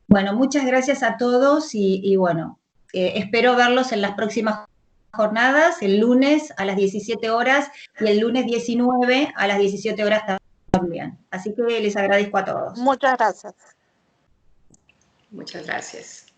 Bueno, muchas gracias a todos y bueno, espero verlos en las próximas jornadas, el lunes a las 17 horas y el lunes 19 a las 17 horas también. Así que les agradezco a todos. Muchas gracias. Muchas gracias.